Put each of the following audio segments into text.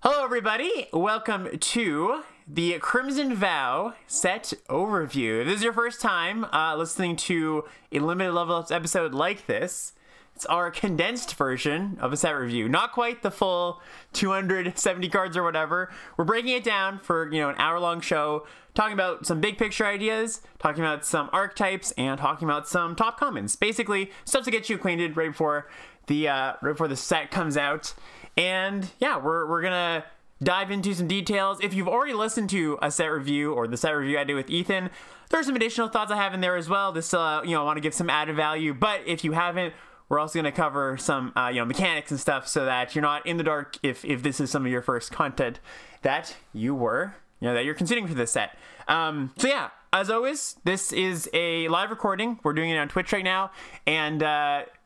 Hello everybody, welcome to the Crimson Vow set overview. If this is your first time listening to a limited level up episode like this, it's our condensed version of a set review. Not quite the full 270 cards or whatever. We're breaking it down for, an hour-long show, talking about some big picture ideas, talking about some archetypes, and talking about some top commons. Basically, stuff to get you acquainted right before the set comes out. And yeah, we're gonna dive into some details. If you've already listened to a set review or the set review I did with Ethan, there's some additional thoughts I have in there as well. This, I want to give some added value. But if you haven't, we're also gonna cover some, mechanics and stuff so that you're not in the dark if this is some of your first content that that you're considering for this set. So yeah, as always, this is a live recording. We're doing it on Twitch right now, and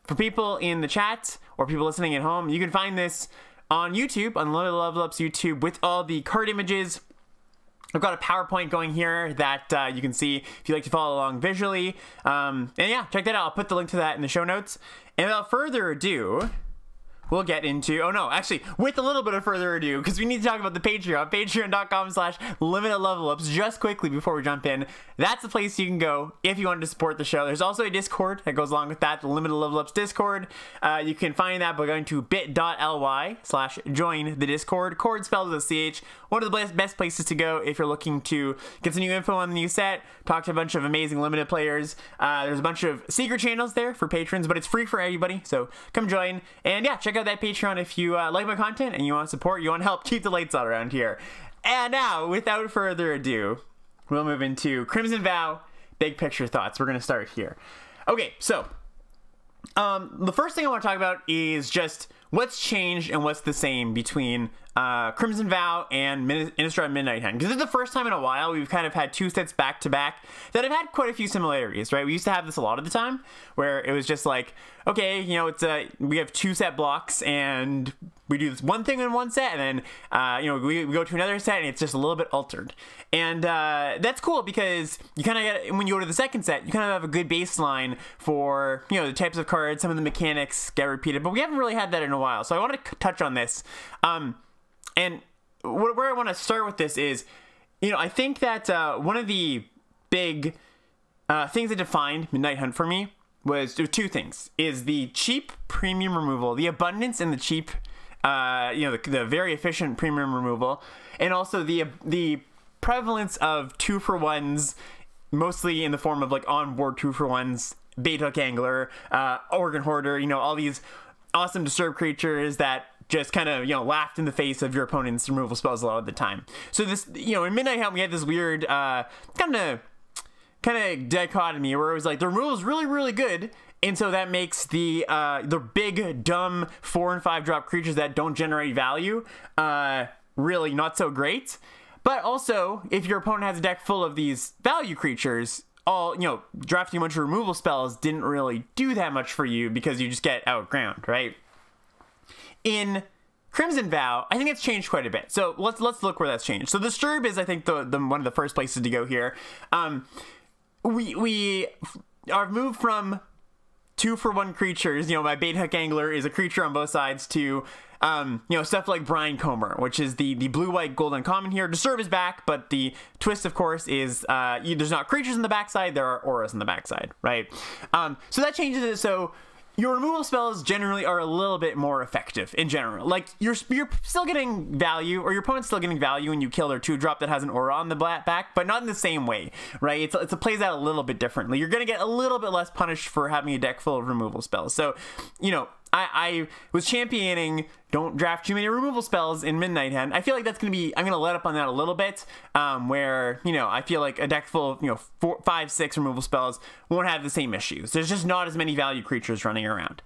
for people in the chat or people listening at home, you can find this on YouTube, on Limited Level Up's YouTube, with all the card images. I've got a PowerPoint going here that you can see if you like to follow along visually. And yeah, check that out. I'll put the link to that in the show notes. And without further ado, we'll get into, with a little bit of further ado, because we need to talk about the Patreon, patreon.com/limitedlevelups. Just quickly before we jump in, that's the place you can go if you wanted to support the show. There's also a Discord that goes along with that, the Limited Level Ups Discord. You can find that by going to bit.ly/join the Discord. Cord spelled with a CH. One of the best places to go if you're looking to get some new info on the new set, talk to a bunch of amazing limited players. There's a bunch of secret channels there for patrons, but it's free for everybody, so come join. And yeah, check out that Patreon if you like my content and you want support, you want to help keep the lights on around here. And now, without further ado, we'll move into Crimson Vow, big picture thoughts. We're going to start here. Okay, so the first thing I want to talk about is just what's changed and what's the same between Crimson Vow and Innistrad Midnight Hunt. Because this is the first time in a while we've kind of had two sets back to back that have had quite a few similarities, right? We used to have this a lot of the time where it was just like, okay, we have two set blocks and we do this one thing in one set, and then we go to another set and it's just a little bit altered. And that's cool because you kind of get, when you go to the second set, you kind of have a good baseline for the types of cards, some of the mechanics get repeated, but we haven't really had that in a while. So I want to touch on this. And where I want to start with this is, I think that one of the big things that defined Midnight Hunt for me was two things: is the cheap premium removal, the abundance and the cheap, the very efficient premium removal, and also the prevalence of 2-for-1s, mostly in the form of like on-board 2-for-1s, bait hook angler, organ hoarder, all these awesome disturb creatures that just kind of, laughed in the face of your opponent's removal spells a lot of the time. So this, in Midnight Hunt, we had this weird kind of dichotomy where it was like the removal is really, really good, and so that makes the big, dumb 4 and 5 drop creatures that don't generate value really not so great. But also, if your opponent has a deck full of these value creatures, drafting a bunch of removal spells didn't really do that much for you because you just get outground, right? In Crimson Vow, I think it's changed quite a bit. So let's look where that's changed. So Disturb is, I think, the one of the first places to go here. We are moved from 2-for-1 creatures. My bait hook angler is a creature on both sides to stuff like Brine Comber, which is the blue-white gold uncommon here. Disturb is back, but the twist, of course, is there's not creatures in the backside, there are auras in the backside, right? So that changes it. So your removal spells generally are a little bit more effective in general. Like, you're still getting value, or your opponent's still getting value when you kill their 2-drop that has an aura on the back, but not in the same way, right? It plays out a little bit differently. You're going to get a little bit less punished for having a deck full of removal spells. So, I was championing don't draft too many removal spells in Midnight Hunt. I feel like that's going to be, I'm going to let up on that a little bit, where, I feel like a deck full of, 4, 5, 6 removal spells won't have the same issues. There's just not as many value creatures running around.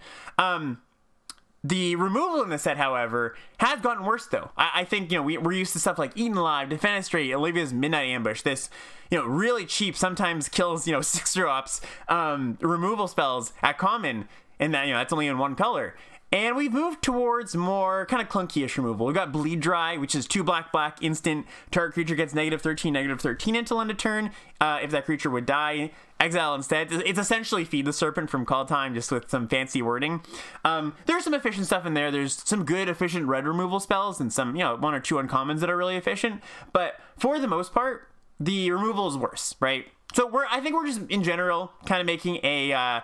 The removal in the set, however, has gotten worse, though. I think, we're used to stuff like Eaten Alive, Defenestrate, Olivia's Midnight Ambush, this, really cheap, sometimes kills, 6 drops, removal spells at common, and that, that's only in one color. And we've moved towards more kind of clunky-ish removal. We've got Bleed Dry, which is 2 black, instant. Target creature gets -13 until end of turn. If that creature would die, exile instead. It's essentially Feed the Serpent from Call Time, just with some fancy wording. There's some efficient stuff in there. There's some good, efficient red removal spells and some, 1 or 2 uncommons that are really efficient. But for the most part, the removal is worse, right? So I think we're just, in general, kind of making a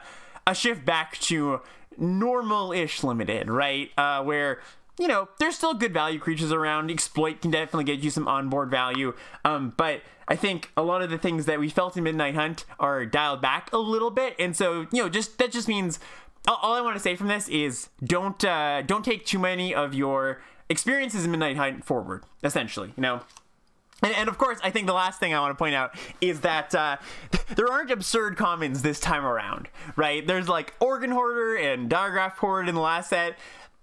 shift back to normal-ish limited, right? Where, there's still good value creatures around. Exploit can definitely get you some onboard value. But I think a lot of the things that we felt in Midnight Hunt are dialed back a little bit. And so, that just means all I want to say from this is don't take too many of your experiences in Midnight Hunt forward, essentially, And of course, I think the last thing I want to point out is that there aren't absurd commons this time around, right? There's like Organ Hoarder and Diagraph Horde in the last set.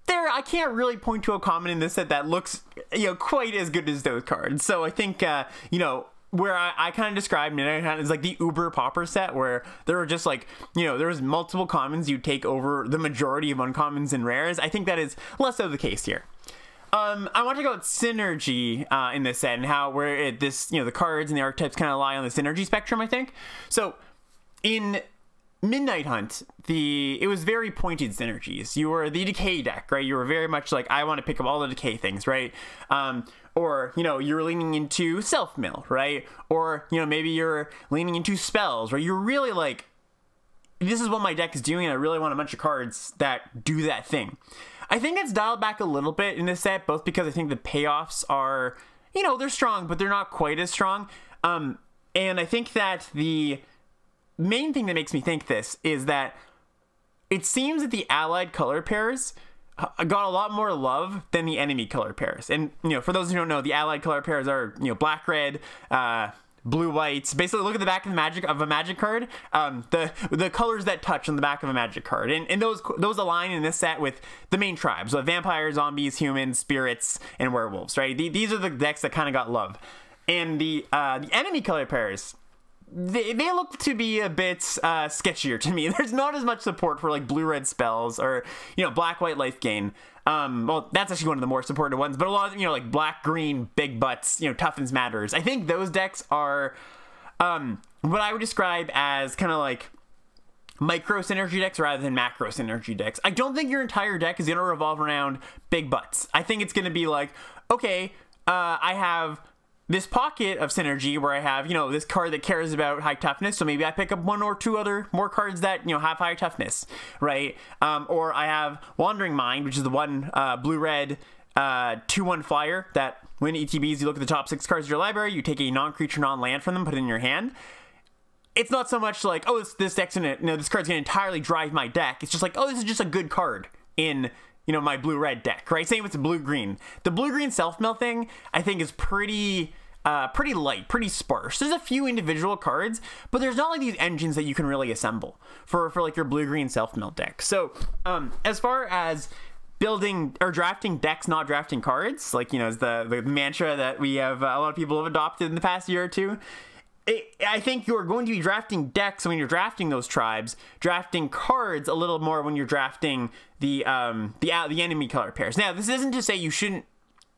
I can't really point to a common in this set that looks, quite as good as those cards. So I think, where I kind of described it as like the Uber Pauper set, where there were just like, there was multiple commons you take over the majority of uncommons and rares. I think that is less so the case here. I want to talk about synergy in this set and how the cards and the archetypes kind of lie on the synergy spectrum, I think. So in Midnight Hunt, it was very pointed synergies. You were the decay deck, right? You were very much like, I want to pick up all the decay things, right? Or, you're leaning into self-mill, right? Or, maybe you're leaning into spells, right? You're really like, this is what my deck is doing, and I really want a bunch of cards that do that thing. I think it's dialed back a little bit in this set, both because I think the payoffs are, they're strong, but they're not quite as strong. And I think that the main thing that makes me think this is that it seems that the allied color pairs got a lot more love than the enemy color pairs. And, for those who don't know, the allied color pairs are, black, red, blue, white. Basically, look at the back of a magic card. The colors that touch on the back of a magic card, and those align in this set with the main tribes: so vampires, zombies, humans, spirits, and werewolves. Right? These are the decks that kind of got love. And the enemy color pairs, they look to be a bit sketchier to me. There's not as much support for like blue-red spells or black-white life gain. Well, that's actually one of the more supported ones, but a lot of, like black, green, big butts, toughens matters. I think those decks are, what I would describe as kind of like micro synergy decks rather than macro synergy decks. I don't think your entire deck is going to revolve around big butts. I think it's going to be like, okay, I have this pocket of synergy where I have, this card that cares about high toughness, so maybe I pick up 1 or 2 other more cards that, have high toughness, right? Or I have Wandering Mind, which is the one blue-red 2/1 flyer that when ETBs, you look at the top 6 cards of your library, you take a non-creature, non-land from them, put it in your hand. It's not so much like, oh, this deck's this card's gonna entirely drive my deck. It's just like, oh, this is just a good card in my blue-red deck, right? Same with the blue-green. The blue-green self-mill thing, I think, is pretty light, pretty sparse. There's a few individual cards, but there's not like these engines that you can really assemble for like your blue-green self-mill deck. So, as far as building or drafting decks, not drafting cards, like, is the mantra that we have, a lot of people have adopted in the past year or two. I think you're going to be drafting decks when you're drafting those tribes, drafting cards a little more when you're drafting the enemy color pairs. Now, this isn't to say you shouldn't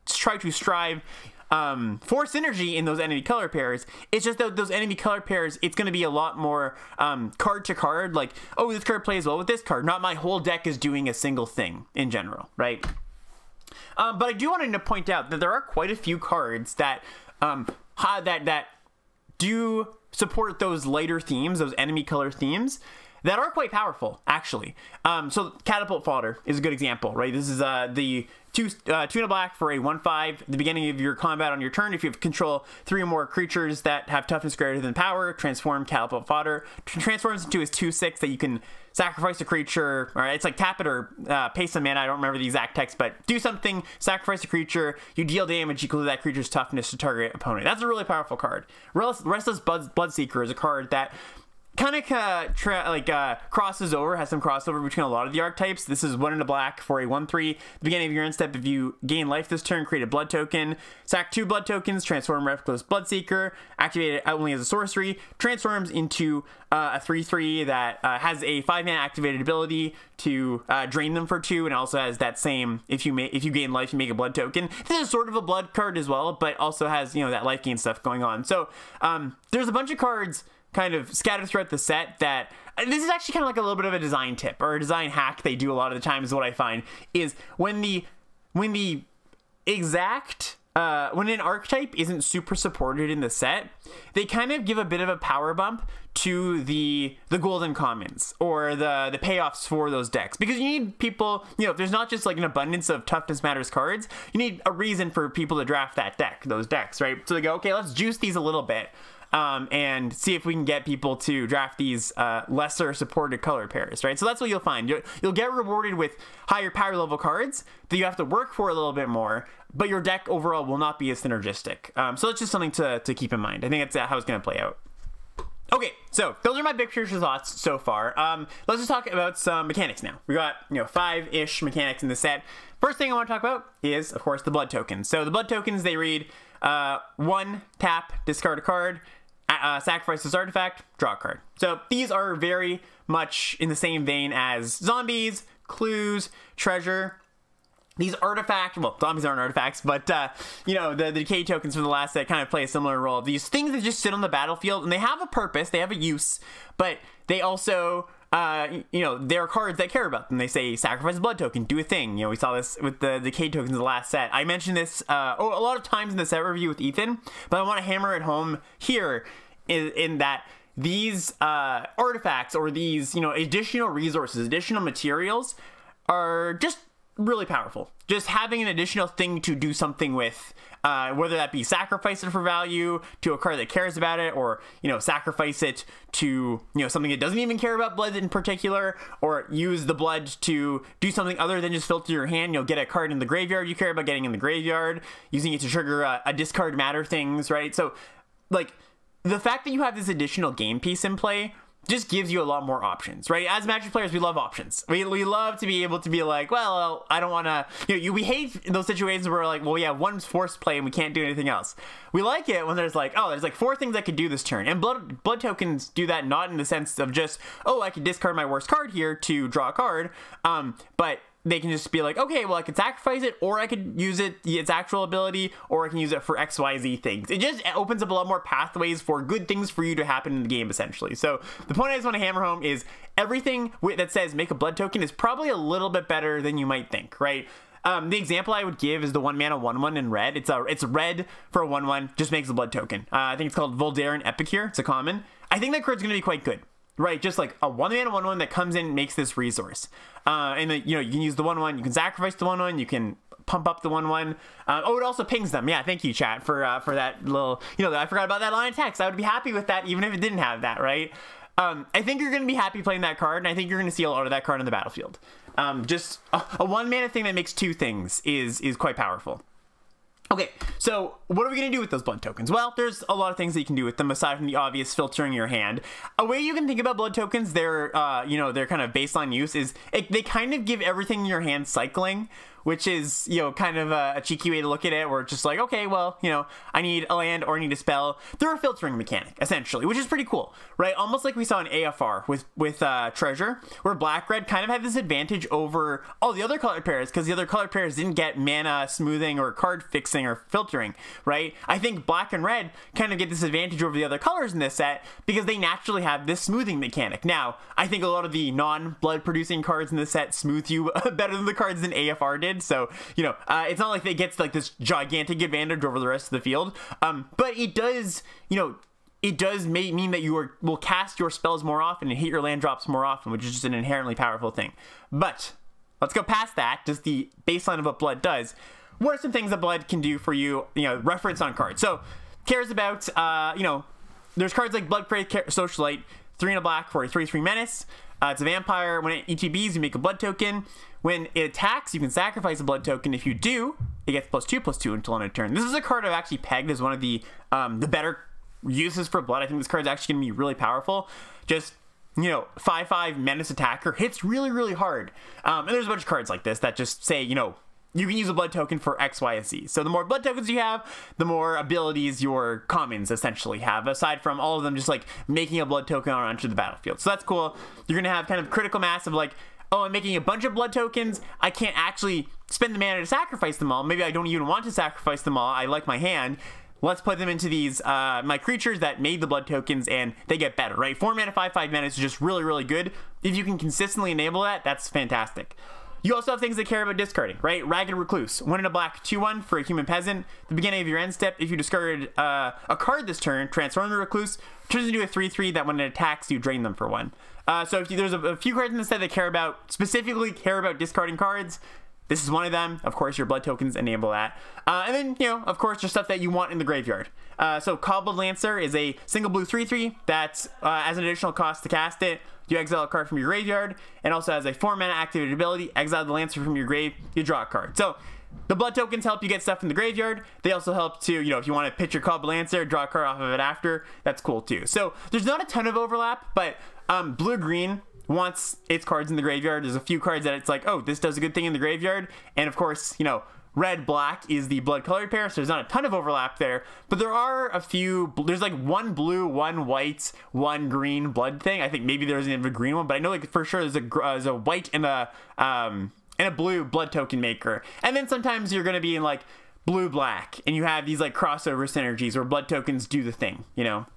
try to strive for synergy in those enemy color pairs. It's just that those enemy color pairs, it's going to be a lot more card to card, like, oh, this card plays well with this card. Not my whole deck is doing a single thing in general, right? But I do want to point out that there are quite a few cards that that do support those lighter themes, those enemy color themes, that are quite powerful, actually. So Catapult Fodder is a good example, right? This is the 2 and a black for a 1/5 at the beginning of your combat on your turn. If you have control 3 or more creatures that have toughness greater than power, transform Catapult Fodder. Transforms into his 2/6 that you can sacrifice a creature, or it's like tap it or pay some mana. I don't remember the exact text, but do something, sacrifice a creature, you deal damage equal to that creature's toughness to target opponent. That's a really powerful card. Restless Bloodseeker is a card that kind of crosses over, has some crossover between a lot of the archetypes. This is 1 and a black for a 1/3. The beginning of your end step, if you gain life this turn, create a blood token. Sack 2 blood tokens, transform Reckless Bloodseeker, activate it only as a sorcery, transforms into a 3/3 that has a 5-mana activated ability to drain them for 2, and also has that same, if you gain life, you make a blood token. This is sort of a blood card as well, but also has, you know, that life gain stuff going on. So there's a bunch of cards kind of scattered throughout the set that this is actually kind of like a little bit of a design tip or a design hack they do a lot of the time, is what I find, is when an archetype isn't super supported in the set, they kind of give a bit of a power bump to the golden commons or the payoffs for those decks, because you need people, you know, if there's not just like an abundance of toughness matters cards, you need a reason for people to draft those decks, right? So they go, okay, let's juice these a little bit. And see if we can get people to draft these lesser supported color pairs, right? So that's what you'll find. You'll get rewarded with higher power level cards that you have to work for a little bit more, but your deck overall will not be as synergistic. So it's just something to keep in mind. I think that's how it's going to play out. Okay, so those are my big picture thoughts so far. Let's just talk about some mechanics now. We got, you know, 5-ish mechanics in the set. First thing I want to talk about is, of course, the blood tokens. So the blood tokens, they read 1, tap, discard a card, sacrifice this artifact, draw a card. So these are very much in the same vein as zombies, clues, treasure. These zombies aren't artifacts, but you know, the decay tokens from the last set kind of play a similar role. These things that just sit on the battlefield, and they have a purpose, they have a use, but they also, you know, there are cards that care about them. They say sacrifice a blood token, do a thing. You know, we saw this with the decay tokens in the last set. I mentioned this a lot of times in the set review with Ethan, but I want to hammer it home here in that these artifacts or these, you know, additional resources, additional materials are just really powerful. Just having an additional thing to do something with, whether that be sacrifice it for value to a card that cares about it, or, you know, sacrifice it to, you know, something that doesn't even care about blood in particular, or use the blood to do something other than just filter your hand. You'll get a card in the graveyard you care about getting in the graveyard, using it to trigger a discard matter things, right? So, like, the fact that you have this additional game piece in play just gives you a lot more options, right? As Magic players, we love options. We love to be able to be like, well, I don't want to, you know, we hate those situations where we're like, well, we have one forced play and we can't do anything else. We like it when there's like, oh, there's like 4 things I could do this turn. And blood tokens do that, not in the sense of just, oh, I could discard my worst card here to draw a card, but they can just be like, okay, well, I could sacrifice it, or I could use its actual ability, or I can use it for XYZ things. It just opens up a lot more pathways for good things for you to happen in the game, essentially. So the point I just want to hammer home is everything that says make a blood token is probably a little bit better than you might think, right? The example I would give is the 1-mana 1/1 in red. It's red for a 1/1, just makes a blood token. I think it's called Voldaren Epicure. It's a common. I think that card's going to be quite good. Right, just like a 1-mana 1/1 that comes in and makes this resource. And then, you know, you can use the 1/1, you can sacrifice the 1/1, you can pump up the 1/1. Oh, it also pings them. Yeah, thank you, chat, for that little, you know, I forgot about that line of text. I would be happy with that even if it didn't have that, right? I think you're going to be happy playing that card, and I think you're going to see a lot of that card on the battlefield. Just a 1-mana thing that makes 2 things is quite powerful. Okay, so what are we going to do with those blood tokens? Well, there's a lot of things that you can do with them aside from the obvious filtering your hand. A way you can think about blood tokens, their you know, their kind of baseline use is they kind of give everything in your hand cycling, which is, you know, kind of a cheeky way to look at it, where it's just like, okay, well, you know, I need a land or I need a spell. They're a filtering mechanic, essentially, which is pretty cool, right? Almost like we saw in AFR with Treasure, where black-red kind of had this advantage over all the other colored pairs, because the other colored pairs didn't get mana smoothing or card fixing or filtering, right? I think black and red kind of get this advantage over the other colors in this set because they naturally have this smoothing mechanic. Now, I think a lot of the non-blood producing cards in this set smooth you better than the cards in AFR did. So, you know, it's not like they get like this gigantic advantage over the rest of the field. But it does, you know, it does mean that you will cast your spells more often and hit your land drops more often, which is just an inherently powerful thing. But let's go past that, just the baseline of what blood does. What are some things that blood can do for you, you know, reference on cards? So, cares about, you know, there's cards like Blood Prey Socialite, 3 and a black for a 3/3 menace. It's a vampire. When it ETBs, you make a blood token. When it attacks, you can sacrifice a blood token. If you do, it gets +2/+2 until end of turn. This is a card I've actually pegged as one of the better uses for blood. I think this card's actually going to be really powerful. Just, you know, 5/5 menace attacker hits really, really hard. And there's a bunch of cards like this that just say, you know, you can use a blood token for X, Y, and Z. So the more blood tokens you have, the more abilities your commons essentially have, aside from all of them just like making a blood token onto the battlefield. So that's cool. You're going to have kind of critical mass of like, oh, I'm making a bunch of blood tokens. I can't actually spend the mana to sacrifice them all. Maybe I don't even want to sacrifice them all. I like my hand. Let's put them into these, my creatures that made the blood tokens, and they get better, right? 4 mana, 5/5 mana is just really, really good. If you can consistently enable that, that's fantastic. You also have things that care about discarding, right? Ragged Recluse, 1 and a black, 2/1 for a human peasant. The beginning of your end step, if you discarded a card this turn, transform the Recluse, turns into a 3/3 that when it attacks, you drain them for 1. So if there's a few cards in the set that specifically care about discarding cards, this is one of them. Of course, your blood tokens enable that. And then, you know, of course, just stuff that you want in the graveyard. So Cobbled Lancer is a single blue 3/3 that's as an additional cost to cast it. You exile a card from your graveyard, and also has a 4 mana activated ability. Exile the Lancer from your grave, you draw a card. So the blood tokens help you get stuff in the graveyard. They also help to, you know, if you want to pitch your Cobbled Lancer, draw a card off of it after, that's cool too. So there's not a ton of overlap, but blue-green wants its cards in the graveyard. There's a few cards that it's like, oh, this does a good thing in the graveyard. And of course, you know, red-black is the blood colored pair, so there's not a ton of overlap there. But there are a few, there's like 1 blue, 1 white, 1 green blood thing. I think maybe there's even a green one, but I know like for sure there's a white and a blue blood token maker. And then sometimes you're going to be in like blue-black, and you have these like crossover synergies where blood tokens do the thing, you know?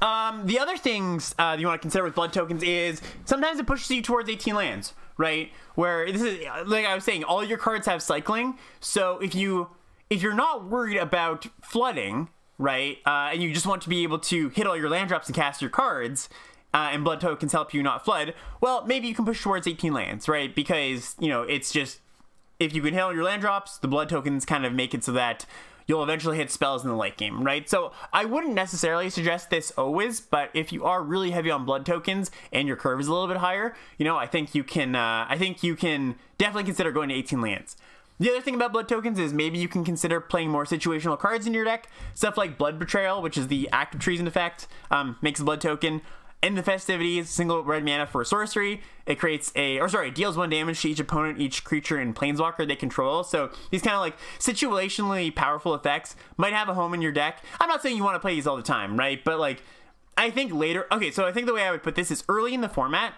The other things you want to consider with blood tokens is sometimes it pushes you towards 18 lands, right? Where this is, like I was saying, all your cards have cycling. So if you're not worried about flooding, right, and you just want to be able to hit all your land drops and cast your cards, and blood tokens help you not flood, well, maybe you can push towards 18 lands, right? Because, you know, it's just, if you can hit all your land drops, the blood tokens kind of make it so that you'll eventually hit spells in the late game, right? So I wouldn't necessarily suggest this always, but if you are really heavy on blood tokens and your curve is a little bit higher, you know, I think you can definitely consider going to 18 lands. The other thing about blood tokens is maybe you can consider playing more situational cards in your deck. Stuff like Blood Betrayal, which is the active treason effect, makes a blood token. In the festivities, single red mana for a sorcery. It creates deals 1 damage to each opponent, each creature, and planeswalker they control. So these kind of like situationally powerful effects might have a home in your deck. I'm not saying you want to play these all the time, right? But like, I think later, okay, so I think the way I would put this is early in the format,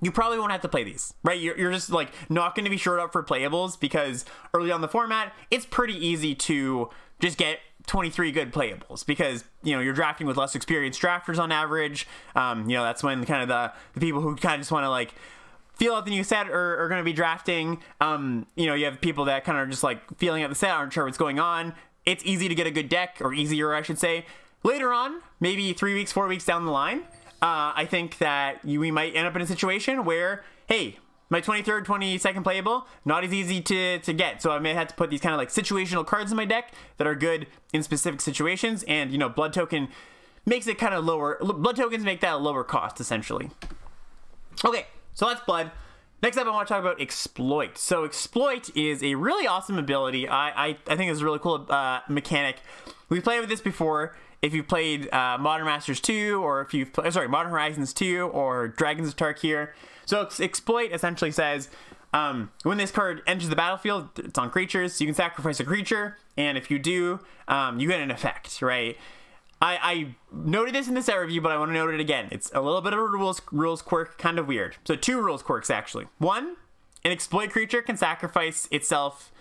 you probably won't have to play these, right? You're just like not going to be short up for playables because early on the format, it's pretty easy to just get 23 good playables because, you know, you're drafting with less experienced drafters on average. You know, that's when kind of the people who kind of just want to like feel out the new set are going to be drafting. You know, you have people that kind of are just like feeling out the set, aren't sure what's going on. It's easy to get a good deck, or easier, I should say. Later on, maybe 3 weeks, 4 weeks down the line, I think that we might end up in a situation where, hey, my 23rd, 22nd playable, not as easy to get. So I may have to put these kind of like situational cards in my deck that are good in specific situations. And, you know, blood token makes it kind of lower. Blood tokens make that a lower cost, essentially. Okay, so that's blood. Next up, I want to talk about Exploit. So Exploit is a really awesome ability. I think it's a really cool mechanic. We've played with this before. If you've played Modern Masters 2, or if you've Modern Horizons 2, or Dragons of Tarkir. So Exploit essentially says, when this card enters the battlefield, it's on creatures, so you can sacrifice a creature, and if you do, you get an effect, right? I noted this in the set review, but I want to note it again. It's a little bit of a rules quirk, kind of weird. So 2 rules quirks, actually. 1, an Exploit creature can sacrifice itself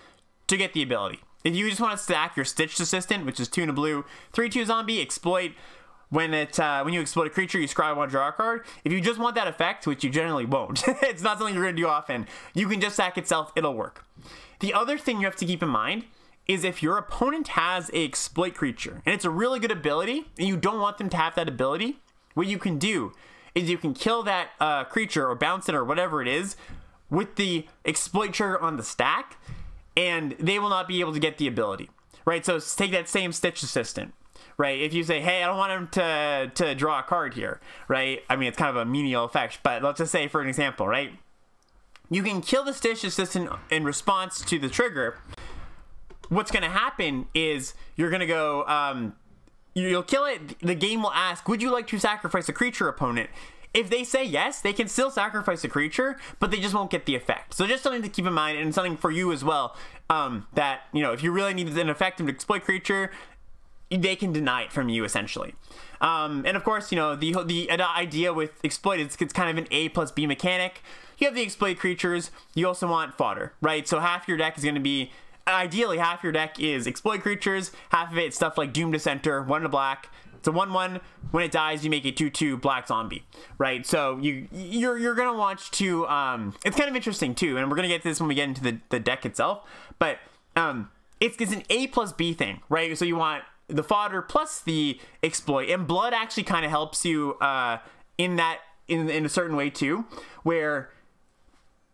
to get the ability. If you just want to stack your Stitched Assistant, which is 2 and a blue, 3/2 zombie, Exploit. When you exploit a creature, you scry 1, draw a card. If you just want that effect, which you generally won't, it's not something you're going to do often, you can just sack itself, it'll work. The other thing you have to keep in mind is if your opponent has a Exploit creature, and it's a really good ability, and you don't want them to have that ability, what you can do is you can kill that creature, or bounce it, or whatever it is, with the Exploit trigger on the stack, and they will not be able to get the ability, right? So take that same Stitched Assistant, right? If you say, hey, I don't want him to draw a card here, right? I mean, it's kind of a menial effect, but let's just say for an example, right? You can kill the Stitched Assistant in response to the trigger. What's going to happen is you're going to go, you'll kill it. The game will ask, would you like to sacrifice a creature opponent? If they say yes, they can still sacrifice a creature, but they just won't get the effect. So just something to keep in mind, and something for you as well, that, you know, if you really need an effective exploit creature, they can deny it from you, essentially. And of course, you know, the idea with exploit is it's kind of an A plus B mechanic. You have the exploit creatures, you also want fodder, right? So half your deck is going to be, ideally half your deck is exploit creatures, half of it is stuff like Doom Dissenter, 1 black. It's a 1/1. When it dies, you make a 2/2 black zombie, right? So you're gonna want to. It's kind of interesting too, and we're gonna get to this when we get into the deck itself. But it's an A plus B thing, right? So you want the fodder plus the exploit, and blood actually kind of helps you in a certain way too, where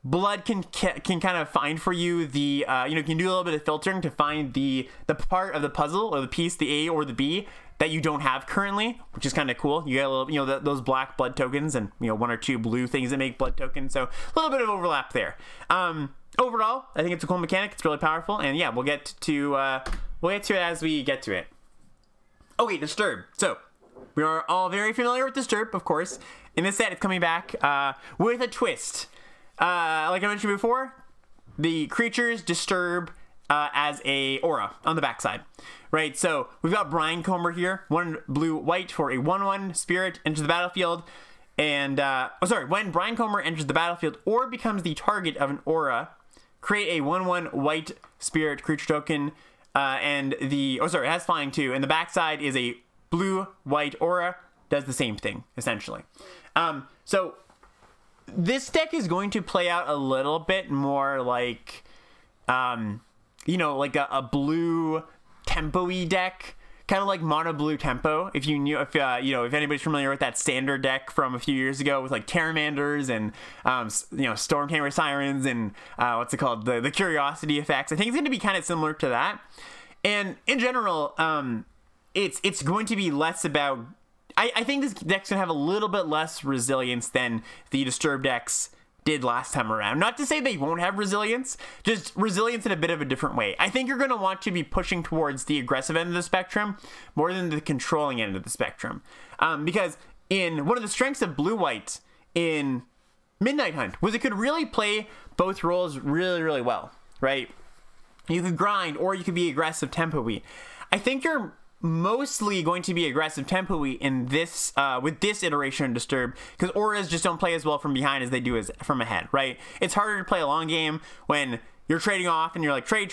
blood can kind of find for you the you know, can do a little bit of filtering to find the part of the puzzle or the piece, the A or the B, that you don't have currently, which is kind of cool. You get a little, you know, those black blood tokens and, you know, 1 or 2 blue things that make blood tokens. So a little bit of overlap there. Overall, I think it's a cool mechanic. It's really powerful, and yeah, we'll get to it as we get to it. Okay, Disturb. So we are all very familiar with Disturb, of course. In this set, it's coming back with a twist. Like I mentioned before, the creatures disturb as a aura on the backside, right? So we've got Brine Comber here, 1 blue white for a 1/1 spirit, enters the battlefield, and when Brine Comber enters the battlefield or becomes the target of an aura, create a 1/1 white spirit creature token, and it has flying too, and the backside is a blue white aura, does the same thing essentially. So this deck is going to play out a little bit more like, you know, like a blue tempo-y deck, kind of like mono blue tempo. If you knew, you know, if anybody's familiar with that standard deck from a few years ago with like Terramanders and, you know, Stormhammer Sirens and what's it called, the Curiosity effects. I think it's going to be kind of similar to that. And in general, it's going to be less about. I think this deck's gonna have a little bit less resilience than the Disturb decks did last time around. Not to say they won't have resilience, just resilience in a bit of a different way. I think you're gonna want to be pushing towards the aggressive end of the spectrum more than the controlling end of the spectrum. Because in one of the strengths of blue-white in Midnight Hunt was it could really play both roles really, really well, right? You could grind or you could be aggressive tempo-y. I think you're mostly going to be aggressive tempo-y in this with this iteration of Disturb, because auras just don't play as well from behind as they do as from ahead, right? It's harder to play a long game when you're trading off and you're like trade.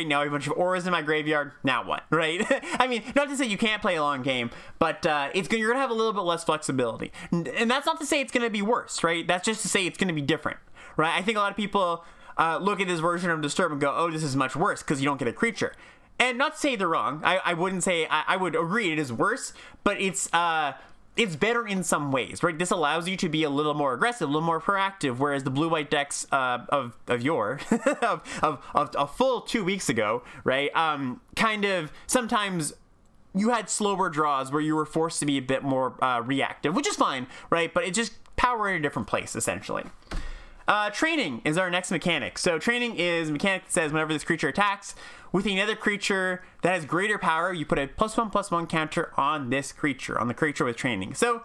Now I have a bunch of auras in my graveyard. Now what, right? I mean, not to say you can't play a long game, but you're gonna have a little bit less flexibility, and that's not to say it's gonna be worse, right? That's just to say it's gonna be different, right? I think a lot of people look at this version of Disturb and go, oh, this is much worse because you don't get a creature. And not to say they're wrong. I wouldn't say, I would agree it is worse, but it's better in some ways, right? This allows you to be a little more aggressive, a little more proactive, whereas the blue-white decks of a full 2 weeks ago, right? Kind of sometimes you had slower draws where you were forced to be a bit more reactive, which is fine, right? But it just power in a different place, essentially. Training is our next mechanic. So training is a mechanic that says whenever this creature attacks with another creature that has greater power, you put a +1/+1 counter on this creature, on the creature with training. So,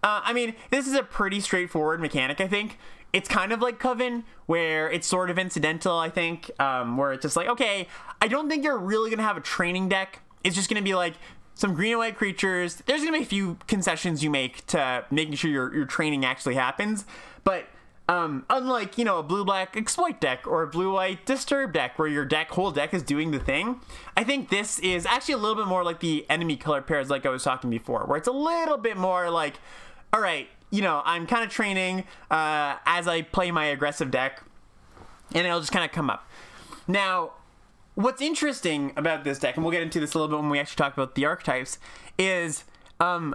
I mean, this is a pretty straightforward mechanic, I think. It's kind of like Coven, where it's sort of incidental, I think, where it's just like, okay, I don't think you're really going to have a training deck. It's just going to be like some green and white creatures. There's going to be a few concessions you make to making sure your training actually happens, but unlike, you know, a blue-black exploit deck or a blue-white disturb deck where your whole deck is doing the thing, I think this is actually a little bit more like the enemy color pairs like I was talking before, where it's a little bit more like, all right, you know, I'm kind of training as I play my aggressive deck, and it'll just kind of come up. Now, what's interesting about this deck, and we'll get into this a little bit when we actually talk about the archetypes, is I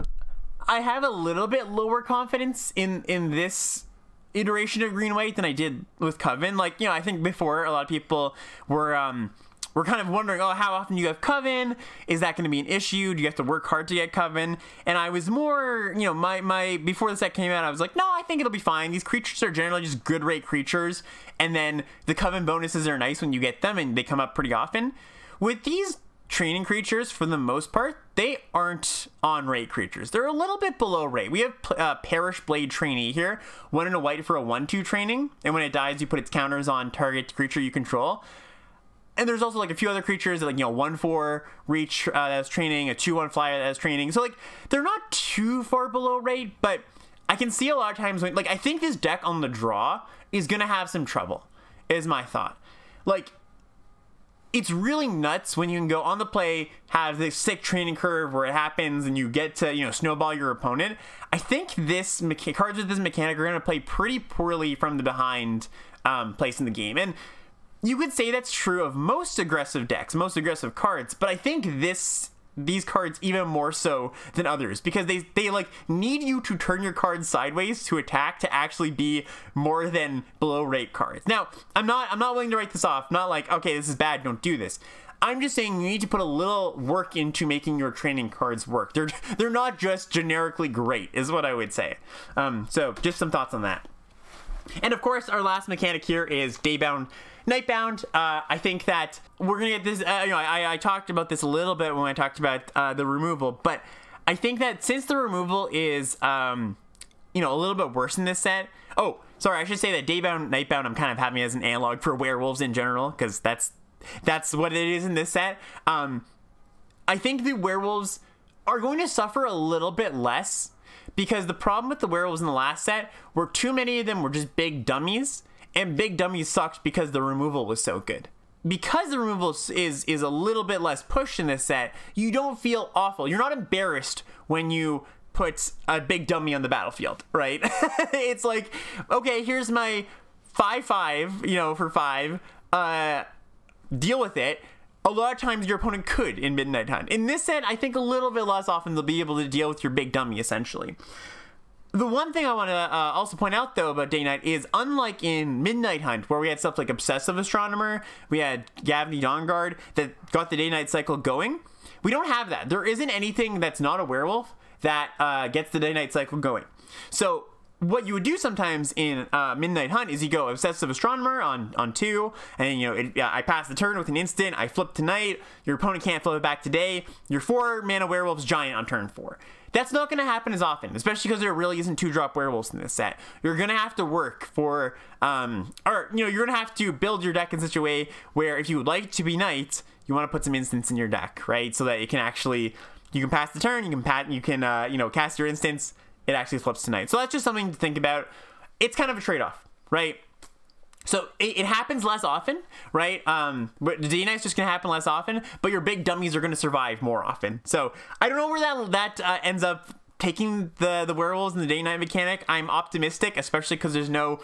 have a little bit lower confidence in this iteration of green white than I did with Coven. Like, you know, I think before a lot of people were kind of wondering, oh, how often do you have Coven? Is that going to be an issue? Do you have to work hard to get Coven? And I was more, you know, my before the set came out, I was like, no, I think it'll be fine. These creatures are generally just good rate creatures, and then the Coven bonuses are nice when you get them, and they come up pretty often. With these training creatures, for the most part, they aren't on rate creatures. They're a little bit below rate. We have Perish Blade Trainee here, 1 and a white for a 1/2 training, and when it dies, you put its counters on target creature you control. And there's also like a few other creatures that, like, 1/4 reach that has training, a 2/1 flyer that has training. So like they're not too far below rate, but I can see a lot of times when, like, I think this deck on the draw is gonna have some trouble, is my thought. Like, it's really nuts when you can go on the play, have this sick training curve where it happens and you get to, snowball your opponent. I think this cards with this mechanic are going to play pretty poorly from the behind place in the game. And you could say that's true of most aggressive decks, most aggressive cards, but I think these cards even more so than others, because they like need you to turn your cards sideways to attack to actually be more than below rate cards. Now, I'm not willing to write this off. Not like, okay, this is bad, don't do this. I'm just saying you need to put a little work into making your training cards work. They're not just generically great, is what I would say. So just some thoughts on that. And of course, our last mechanic here is Daybound Nightbound. I think that we're gonna get this, I talked about this a little bit when I talked about the removal, but I think that since the removal is, a little bit worse in this set. Oh, sorry, I should say that Daybound Nightbound I'm kind of having as an analog for werewolves in general, because that's what it is in this set. I think the werewolves are going to suffer a little bit less, because the problem with the werewolves in the last set were too many of them were just big dummies. And big dummies sucked because the removal was so good. Because the removal is a little bit less pushed in this set, you don't feel awful. You're not embarrassed when you put a big dummy on the battlefield, right? It's like, okay, here's my 5/5, for 5. Deal with it. A lot of times your opponent could in Midnight Hunt. In this set, I think a little bit less often they'll be able to deal with your big dummy, essentially. The one thing I want to also point out, though, about Day Knight is, unlike in Midnight Hunt, where we had stuff like Obsessive Astronomer, we had Gavny Dawnguard that got the Day Knight cycle going, we don't have that. There isn't anything that's not a werewolf that gets the Day Knight cycle going. So what you would do sometimes in Midnight Hunt is you go Obsessive Astronomer on 2, and I pass the turn with an instant, I flip to night, your opponent can't flip it back to day, your 4-mana werewolf's giant on turn 4. That's not going to happen as often, especially because there really isn't 2-drop werewolves in this set. You're going to have to work for, you're going to have to build your deck in such a way where if you would like to be knight, you want to put some instants in your deck, right? So that it can actually, you can pass the turn, you can cast your instants, it actually flips to knight. So that's just something to think about. It's kind of a trade-off, right? So it happens less often, right? But the Day Knight's just gonna happen less often, but your big dummies are gonna survive more often. So I don't know where that ends up taking the werewolves and the Day Knight mechanic. I'm optimistic, especially because there's no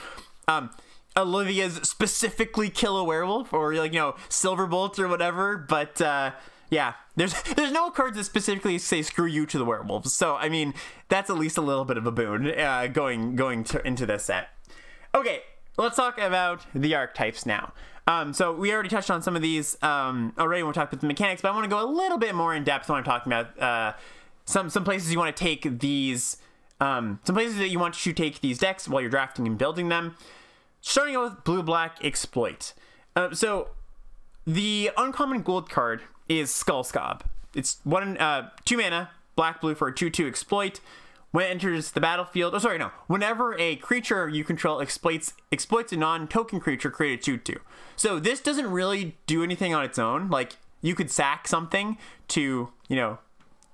Olivia's specifically kill a werewolf, or Silverbolt or whatever. But yeah, there's no cards that specifically say screw you to the werewolves. So I mean, that's at least a little bit of a boon going into this set. Okay. Let's talk about the archetypes now. So we already touched on some of these already when we talked about the mechanics, but I want to go a little bit more in depth when I'm talking about some places you want to take these, some places that you want to take these decks while you're drafting and building them. Starting out with Blue-Black Exploit. So the uncommon gold card is Skullscob. It's 2 mana, black-blue for a 2/2 exploit. When it enters the battlefield, whenever a creature you control exploits a non-token creature, create a 2/2. So this doesn't really do anything on its own. Like, you could sack something to,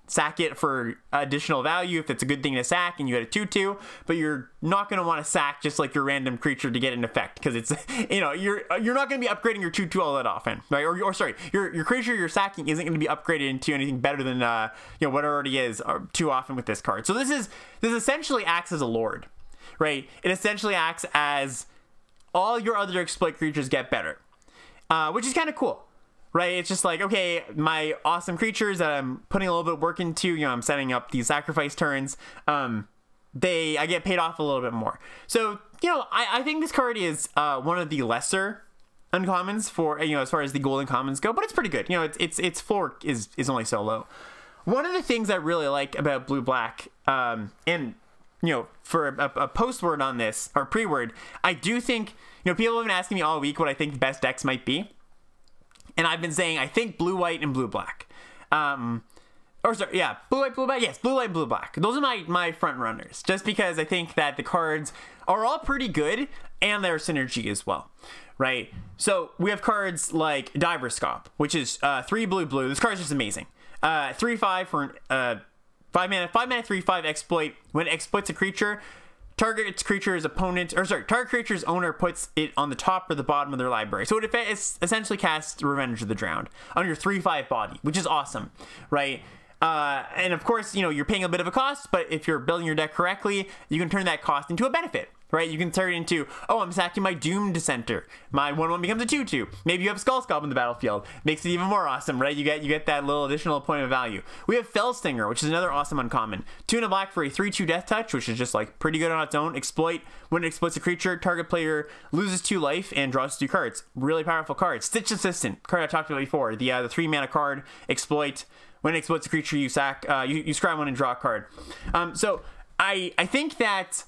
sack it for additional value if it's a good thing to sack and you had a 2/2, but you're not going to want to sack just like your random creature to get an effect, because it's, you're not going to be upgrading your 2/2 all that often, right? Or sorry, your creature you're sacking isn't going to be upgraded into anything better than what it already is too often with this card. So this essentially acts as a lord, right? It essentially acts as all your other exploit creatures get better, which is kind of cool. Right, it's just like, okay, my awesome creatures that I'm putting a little bit of work into, I'm setting up these sacrifice turns, I get paid off a little bit more. So, I think this card is one of the lesser uncommons for, as far as the golden commons go, but it's pretty good. Its floor is only so low. One of the things I really like about Blue-Black, and, for a post-word on this, or pre-word, I do think, people have been asking me all week what I think the best decks might be. And I've been saying, I think blue, white, and blue, black. Or sorry, yeah, blue, white, blue, black. Yes, blue, white, blue, black. Those are my front runners. Just because I think that the cards are all pretty good and their synergy as well, right? So we have cards like Diverscope, which is 3 blue, blue. This card is just amazing. 3/5 for 5 mana, 3/5 exploit. When it exploits a creature, target creature's opponent, or sorry, target creature's owner puts it on the top or the bottom of their library. So it essentially casts Revenge of the Drowned on your 3/5 body, which is awesome, right? And of course, you know, you're paying a bit of a cost, but if you're building your deck correctly, you can turn that cost into a benefit, right? You can turn it into, oh, I'm sacking my Doom Dissenter. My 1/1 becomes a 2/2. Maybe you have Skullscalp in the battlefield. Makes it even more awesome, right? You get that little additional point of value. We have Fellstinger, which is another awesome uncommon. 2 and a black for a 3/2 Death Touch, which is just like pretty good on its own. Exploit. When it exploits a creature, target player loses 2 life and draws 2 cards. Really powerful card. Stitch Assistant, card I talked about before. The 3 mana card. Exploit. When it exploits a creature, you sack, you scry 1 and draw a card. So I think that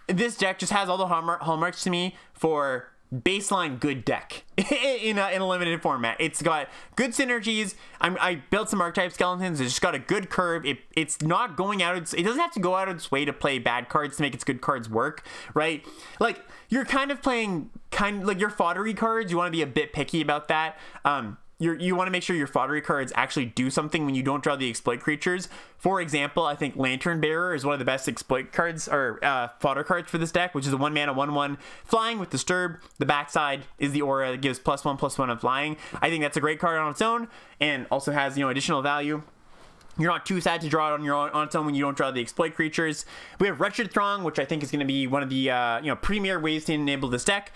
this deck just has all the hallmarks to me for baseline good deck in a limited format. It's got good synergies. I built some archetype skeletons. It's just got a good curve. It's not going out. It doesn't have to go out of its way to play bad cards to make its good cards work, right? Like you're kind of playing like your foddery cards. You want to be a bit picky about that. You want to make sure your foddery cards actually do something when you don't draw the exploit creatures. For example, I think Lantern Bearer is one of the best exploit cards or fodder cards for this deck, which is a 1 mana 1/1 flying with Disturb. The backside is the aura that gives +1/+1 of flying. I think that's a great card on its own and also has, you know, additional value. You're not too sad to draw it on its own when you don't draw the exploit creatures. We have Wretched Throng, which I think is going to be one of the premier ways to enable this deck.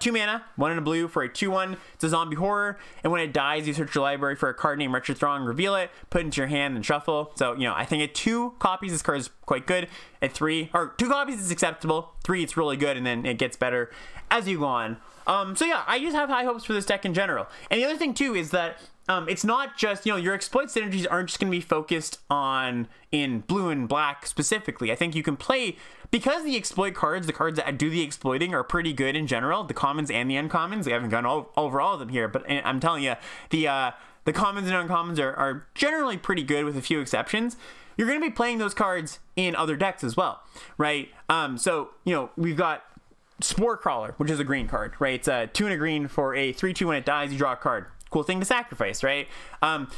2 mana, 1 in a blue for a 2/1. It's a zombie horror, and when it dies, you search your library for a card named Wretched Throng, reveal it, put it into your hand, and shuffle. So, you know, I think at 2 copies, this card is quite good. At 3, or 2 copies is acceptable. 3, it's really good, and then it gets better as you go on. So yeah, I just have high hopes for this deck in general. And the other thing too is that it's not just, you know, your exploit synergies aren't just going to be focused on in blue and black specifically. I think you can play, because the exploit cards, the cards that do the exploiting are pretty good in general, the commons and the uncommons. I haven't gone over all of them here, but I'm telling you, the commons and uncommons are generally pretty good with a few exceptions. You're going to be playing those cards in other decks as well, right? So, you know, we've got Spore Crawler, which is a green card, right? It's a 2 and a green for a 3/2. When it dies, you draw a card. Cool thing to sacrifice, right?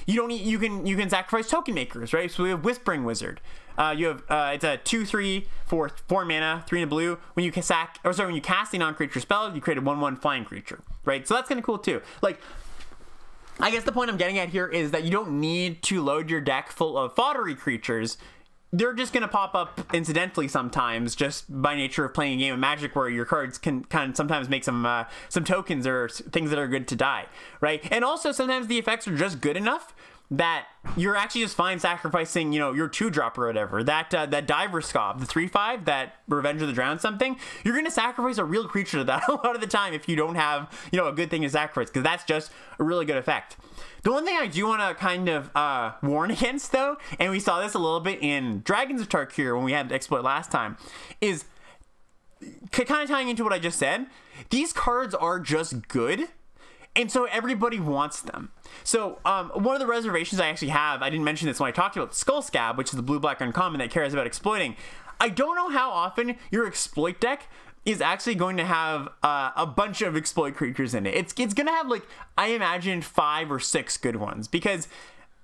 You can sacrifice token makers, right? So we have Whispering Wizard. You have it's a 2/3 for 4 mana, 3 in a blue. When you cast a non-creature spell, you create a 1/1 flying creature, right? So that's kind of cool too. Like, I guess the point I'm getting at here is that you don't need to load your deck full of foddery creatures. They're just going to pop up incidentally sometimes, just by nature of playing a game of Magic, where your cards can sometimes make some tokens or things that are good to die, right? And also sometimes the effects are just good enough that you're actually just fine sacrificing, you know, your 2-drop or whatever. That Diverscope, the 3/5, that Revenge of the Drowned something, you're going to sacrifice a real creature to that a lot of the time if you don't have, you know, a good thing to sacrifice, because that's just a really good effect. The one thing I do want to kind of warn against, though, and we saw this a little bit in Dragons of Tarkir when we had Exploit last time, is kind of tying into what I just said. These cards are just good, and so everybody wants them. So one of the reservations I actually have, I didn't mention this when I talked about Skullscab, which is the blue-black uncommon that cares about exploiting. I don't know how often your exploit deck is actually going to have a bunch of exploit creatures in it. It's going to have, like, I imagine 5 or 6 good ones, because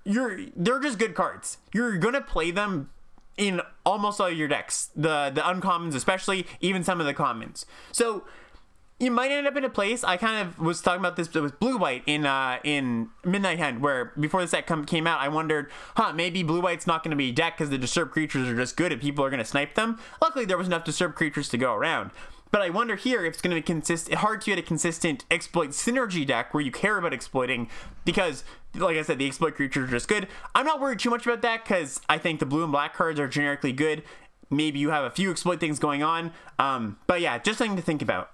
they're just good cards. You're going to play them in almost all your decks, the uncommons especially, even some of the commons. So you might end up in a place, I kind of was talking about this with blue-white in Midnight Hunt, where before the set came out, I wondered, maybe blue-white's not going to be deck because the disturbed creatures are just good and people are going to snipe them. Luckily, there was enough disturbed creatures to go around. But I wonder here if it's going to be hard to get a consistent exploit synergy deck where you care about exploiting, because, like I said, the exploit creatures are just good. I'm not worried too much about that because I think the blue and black cards are generically good. Maybe you have a few exploit things going on. But yeah, just something to think about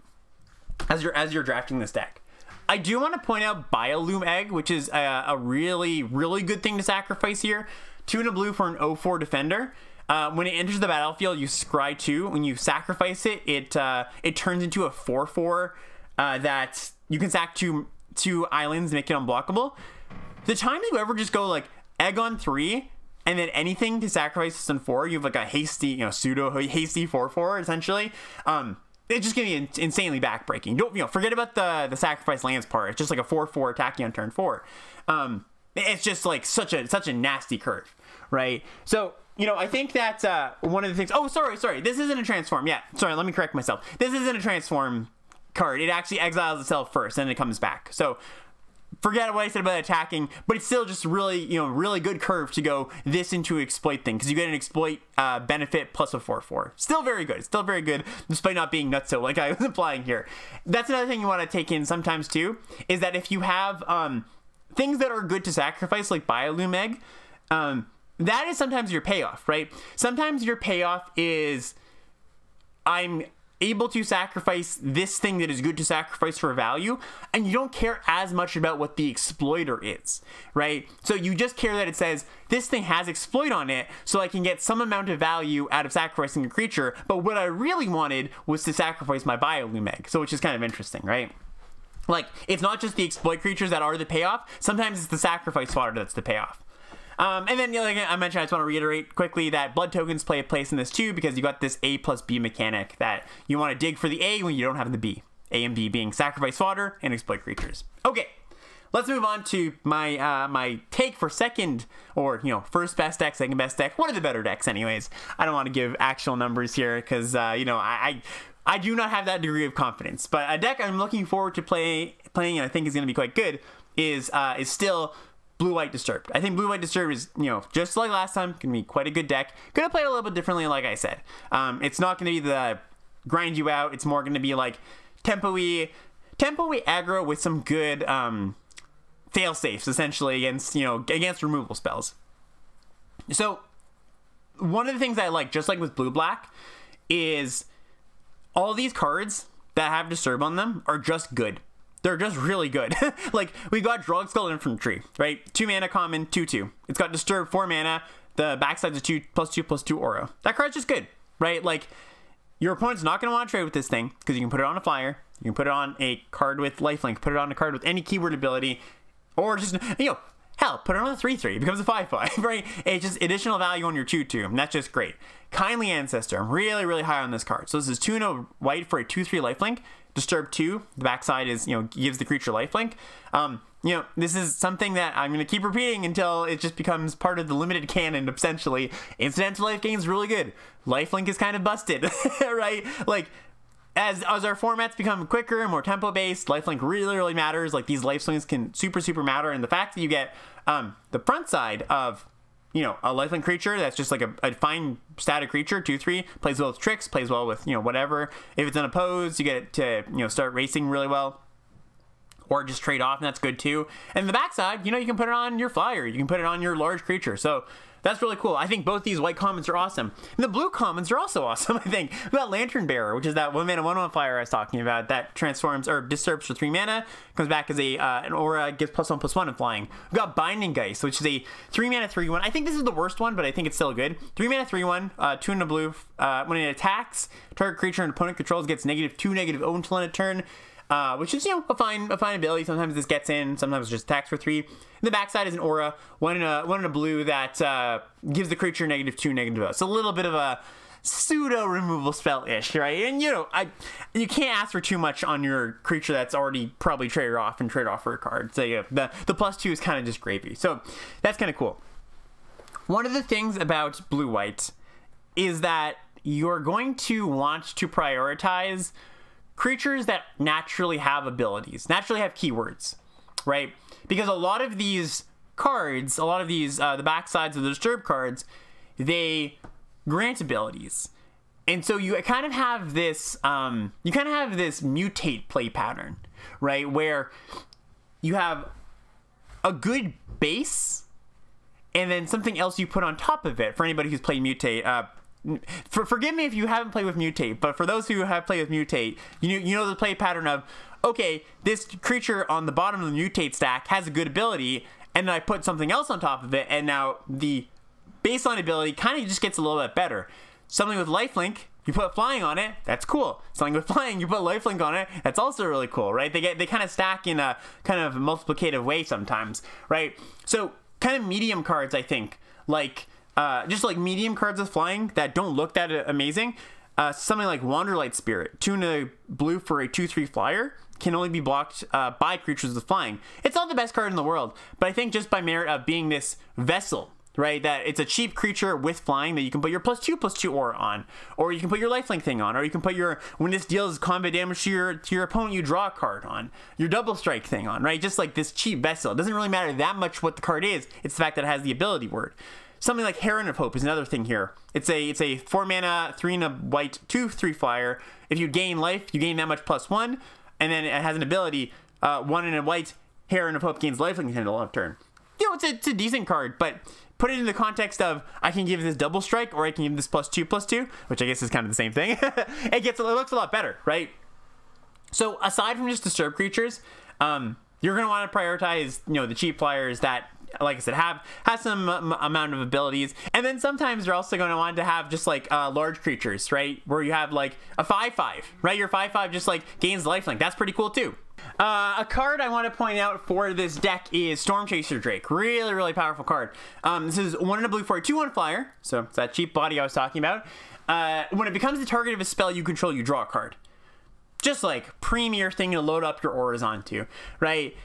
as you're drafting this deck. I do want to point out Biolume Egg, which is a really, really good thing to sacrifice here. 2 and a blue for an 0/4 defender. When it enters the battlefield, you scry 2. When you sacrifice it, it turns into a 4/4 that you can sack 2 2 islands, make it unblockable. The time you ever just go like egg on 3 and then anything to sacrifice this on 4, you have like a hasty, you know, pseudo hasty 4/4 essentially. It's just gonna be insanely backbreaking. Don't, you know, forget about the sacrifice lands part. It's just like a 4/4 attacking on turn 4. It's just like such a nasty curve, right? So, you know, I think that one of the things. Oh, sorry. This isn't a transform. Yeah, sorry. Let me correct myself. This isn't a transform card. It actually exiles itself first, and then it comes back. So forget what I said about attacking, but it's still just really, you know, really good curve to go this into exploit thing, because you get an exploit benefit plus a 4/4. Still very good. Still very good, despite not being nutso like I was implying here. That's another thing you want to take in sometimes too, is that if you have things that are good to sacrifice, like Biolume Egg, that is sometimes your payoff, right? Sometimes your payoff is, I'm able to sacrifice this thing that is good to sacrifice for value, and you don't care as much about what the exploiter is, right? So you just care that it says this thing has exploit on it, so I can get some amount of value out of sacrificing a creature, but what I really wanted was to sacrifice my Biolume Egg, so which is kind of interesting, right? Like, it's not just the exploit creatures that are the payoff, sometimes it's the sacrifice fodder that's the payoff. And then, you know, like I mentioned, I just want to reiterate quickly that blood tokens play a place in this too, because you got this A plus B mechanic that you want to dig for the A when you don't have the B. A and B being sacrifice fodder and exploit creatures. Okay, let's move on to my my take for second, or, you know, first best deck, second best deck. One of the better decks anyways. I don't want to give actual numbers here because, you know, I do not have that degree of confidence. But a deck I'm looking forward to playing and I think is going to be quite good is still Blue-White Disturbed. I think Blue-White Disturbed is, you know, just like last time, going to be quite a good deck. Going to play it a little bit differently, like I said. It's not going to be the grind you out. It's more going to be like tempo-y aggro with some good fail-safes, essentially, against, you know, against removal spells. So, one of the things I like, just like with Blue-Black, is all these cards that have Disturb on them are just good. They're just really good. Like, we got Drog Skull Infantry, right? 2 mana common, 2/2. It's got Disturb, 4 mana. The backside's a 2/2/2 aura. That card's just good, right? Like, your opponent's not going to want to trade with this thing, because you can put it on a flyer, you can put it on a card with lifelink, put it on a card with any keyword ability, or just, you know, hell, put it on a 3/3. It becomes a 5/5, right? It's just additional value on your 2/2, and that's just great. Kindly Ancestor. I'm really, really high on this card. So this is 2 and a white for a 2/3 lifelink. Disturb 2. The backside is, you know, gives the creature lifelink. You know, this is something that I'm going to keep repeating until it just becomes part of the limited canon, essentially. Incidental life gain is really good. Lifelink is kind of busted, right? Like, as our formats become quicker and more tempo-based, lifelink really, really matters. Like, these life swings can super matter, and the fact that you get the front side of, you know, a lifelink creature that's just like a fine static creature, 2/3, plays well with tricks, plays well with, you know, whatever. If it's unopposed, you get it to, you know, start racing really well, or just trade off, and that's good too. And the backside, you know, you can put it on your flyer, you can put it on your large creature, so that's really cool. I think both these white commons are awesome. And the blue commons are also awesome, I think. We got Lantern Bearer, which is that 1 mana 1/1 flyer I was talking about that transforms or disturbs for 3 mana, comes back as a an aura, gives +1/+1 in flying. We got Binding Geist, which is a 3 mana 3/1. I think this is the worst one, but I think it's still good. 3 mana 3/1, 2 in a blue. When it attacks, target creature and opponent controls gets -2/-0 until end of turn. Which is, you know, a fine ability. Sometimes this gets in, sometimes it just attacks for 3. And the backside is an aura, one in a blue that gives the creature -2/-0. It's a little bit of a pseudo removal spell-ish, right? And, you know, you can't ask for too much on your creature that's already probably traded off for a card. So yeah, the +2 is kind of just gravy. So that's kind of cool. One of the things about blue-white is that you're going to want to prioritize creatures that naturally have abilities, naturally have keywords, right? Because a lot of these cards, the backsides of the Disturb cards, they grant abilities. And so you kind of have this, mutate play pattern, right? Where you have a good base and then something else you put on top of it. For anybody who's played mutate, forgive me if you haven't played with mutate, but for those who have played with mutate, you know the play pattern of, okay, this creature on the bottom of the mutate stack has a good ability, and then I put something else on top of it, and now the baseline ability kind of just gets a little bit better. Something with lifelink You put flying on it, that's cool. Something with flying, you put lifelink on it, that's also really cool, right? They kind of stack in a kind of multiplicative way sometimes, right? So kind of medium cards, I think, like just like medium cards with flying that don't look that amazing. Something like Wanderlight Spirit, 2 and a blue for a 2/3 flyer, can only be blocked by creatures with flying. It's not the best card in the world, but I think just by merit of being this vessel, right, that it's a cheap creature with flying that you can put your +2/+2 aura on, or you can put your lifelink thing on, or you can put your, when this deals combat damage to your opponent, you draw a card on, your double strike thing on, right? Just like this cheap vessel. It doesn't really matter that much what the card is, it's the fact that it has the ability word. Something like Heron of Hope is another thing here. It's a 4 mana, 3 and a white, 2/3 flyer. If you gain life, you gain that much +1, and then it has an ability, 1 and a white, Heron of Hope gains lifelink until end of turn. You know, it's a decent card, but put it in the context of I can give this double strike, or I can give this +2/+2, which I guess is kind of the same thing. It looks a lot better, right? So aside from just disturb creatures, you're gonna want to prioritize, you know, the cheap flyers that, like I said, have some amount of abilities. And then sometimes you're also going to want to have just like large creatures, right? Where you have like a 5/5, right? Your 5/5 just like gains lifelink. That's pretty cool too. A card I want to point out for this deck is Storm Chaser Drake. Really, really powerful card. This is 1 and a blue for a 2/1 flyer. So it's that cheap body I was talking about. When it becomes the target of a spell you control, you draw a card. Just like premier thing to load up your auras onto, right?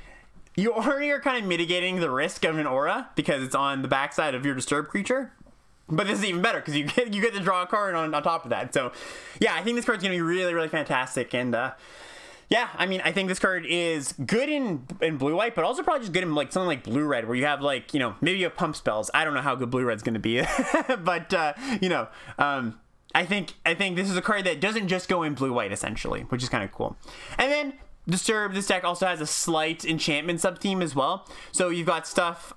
You already are kind of mitigating the risk of an aura because it's on the backside of your disturbed creature. But this is even better because you get to draw a card on top of that. So yeah, I think this card's going to be really, really fantastic. And yeah, I mean, I think this card is good in blue-white, but also probably just good in like something like blue-red, where you have like, you know, maybe you have pump spells. I don't know how good blue-red's going to be. But, you know, I think this is a card that doesn't just go in blue-white, essentially, which is kind of cool. And then Disturb, this deck also has a slight enchantment sub-theme as well. So you've got stuff,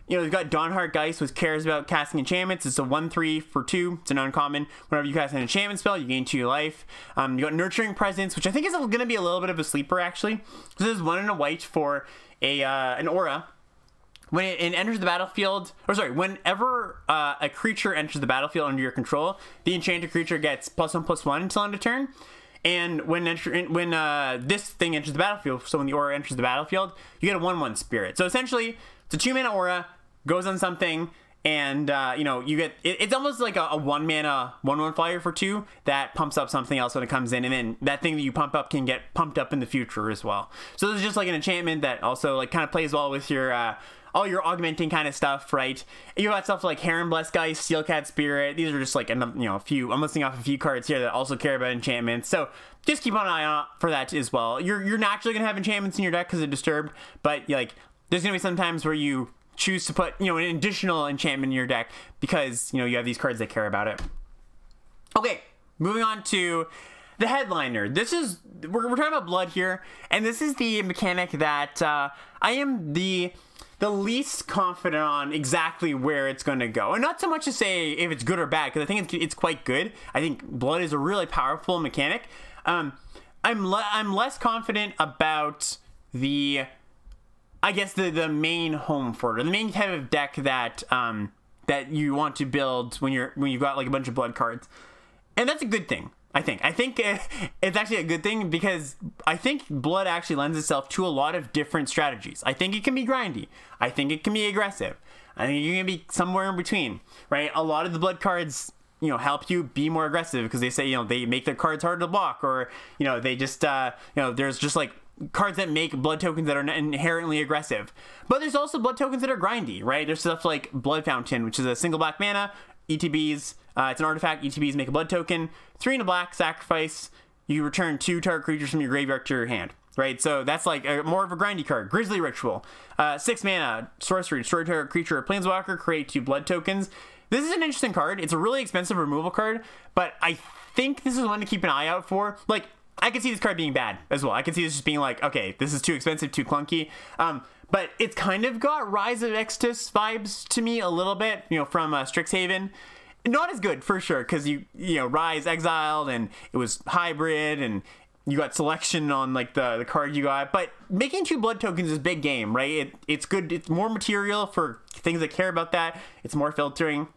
you know, you've got Dawnheart Geist, which cares about casting enchantments. It's a 1/3 for 2. It's an uncommon. Whenever you cast an enchantment spell, you gain 2 life. You got Nurturing Presence, which I think is going to be a little bit of a sleeper, actually. This is 1 and a white for an aura. When it enters the battlefield, or sorry, whenever a creature enters the battlefield under your control, the enchanted creature gets +1/+1 until end of turn. And when this thing enters the battlefield, so when the aura enters the battlefield, you get a 1/1 spirit. So essentially, it's a 2 mana aura, goes on something, and you know, you get it's almost like a 1 mana 1/1 flyer for 2 that pumps up something else when it comes in, and then that thing that you pump up can get pumped up in the future as well. So this is just like an enchantment that also like kind of plays well with your all your augmenting kind of stuff, right? You got stuff like Heron Blessed Geist, Steelcat Spirit. These are just like, you know, a few. I'm listing off a few cards here that also care about enchantments. So just keep an eye out for that as well. You're naturally gonna have enchantments in your deck because of Disturbed, but like there's gonna be some times where you choose to put, you know, an additional enchantment in your deck because, you know, you have these cards that care about it. Okay, moving on to the headliner. This is we're talking about blood here, and this is the mechanic that I am the least confident on exactly where it's going to go. And not so much to say if it's good or bad, because I think it's quite good. I think blood is a really powerful mechanic. I'm less confident about the, I guess, the main home for it, or the main type of deck that that you want to build when you've got like a bunch of blood cards. And that's a good thing. I think it's actually a good thing because I think blood actually lends itself to a lot of different strategies. I think it can be grindy. I think it can be aggressive. I think you can be somewhere in between, right? A lot of the blood cards, you know, help you be more aggressive because they say, you know, they make their cards hard to block, or, you know, they just, you know, there's just like cards that make blood tokens that are inherently aggressive. But there's also blood tokens that are grindy, right? There's stuff like Blood Fountain, which is a single black mana, ETBs. It's an artifact. ETBs make a blood token. 3 and a black, sacrifice. You return 2 target creatures from your graveyard to your hand. Right, so that's like more of a grindy card. Grizzly Ritual. 6 mana, sorcery. Destroy target creature or planeswalker. Create 2 blood tokens. This is an interesting card. It's a really expensive removal card, but I think this is one to keep an eye out for. Like, I could see this card being bad as well. I could see this just being like, okay, this is too expensive, too clunky. But it's kind of got Rise of Extus vibes to me a little bit, you know, from Strixhaven. Not as good for sure, because you know, Rise exiled and it was hybrid and you got selection on like the card you got, but making 2 blood tokens is big game, right? It's good. It's more material for things that care about that. It's more filtering.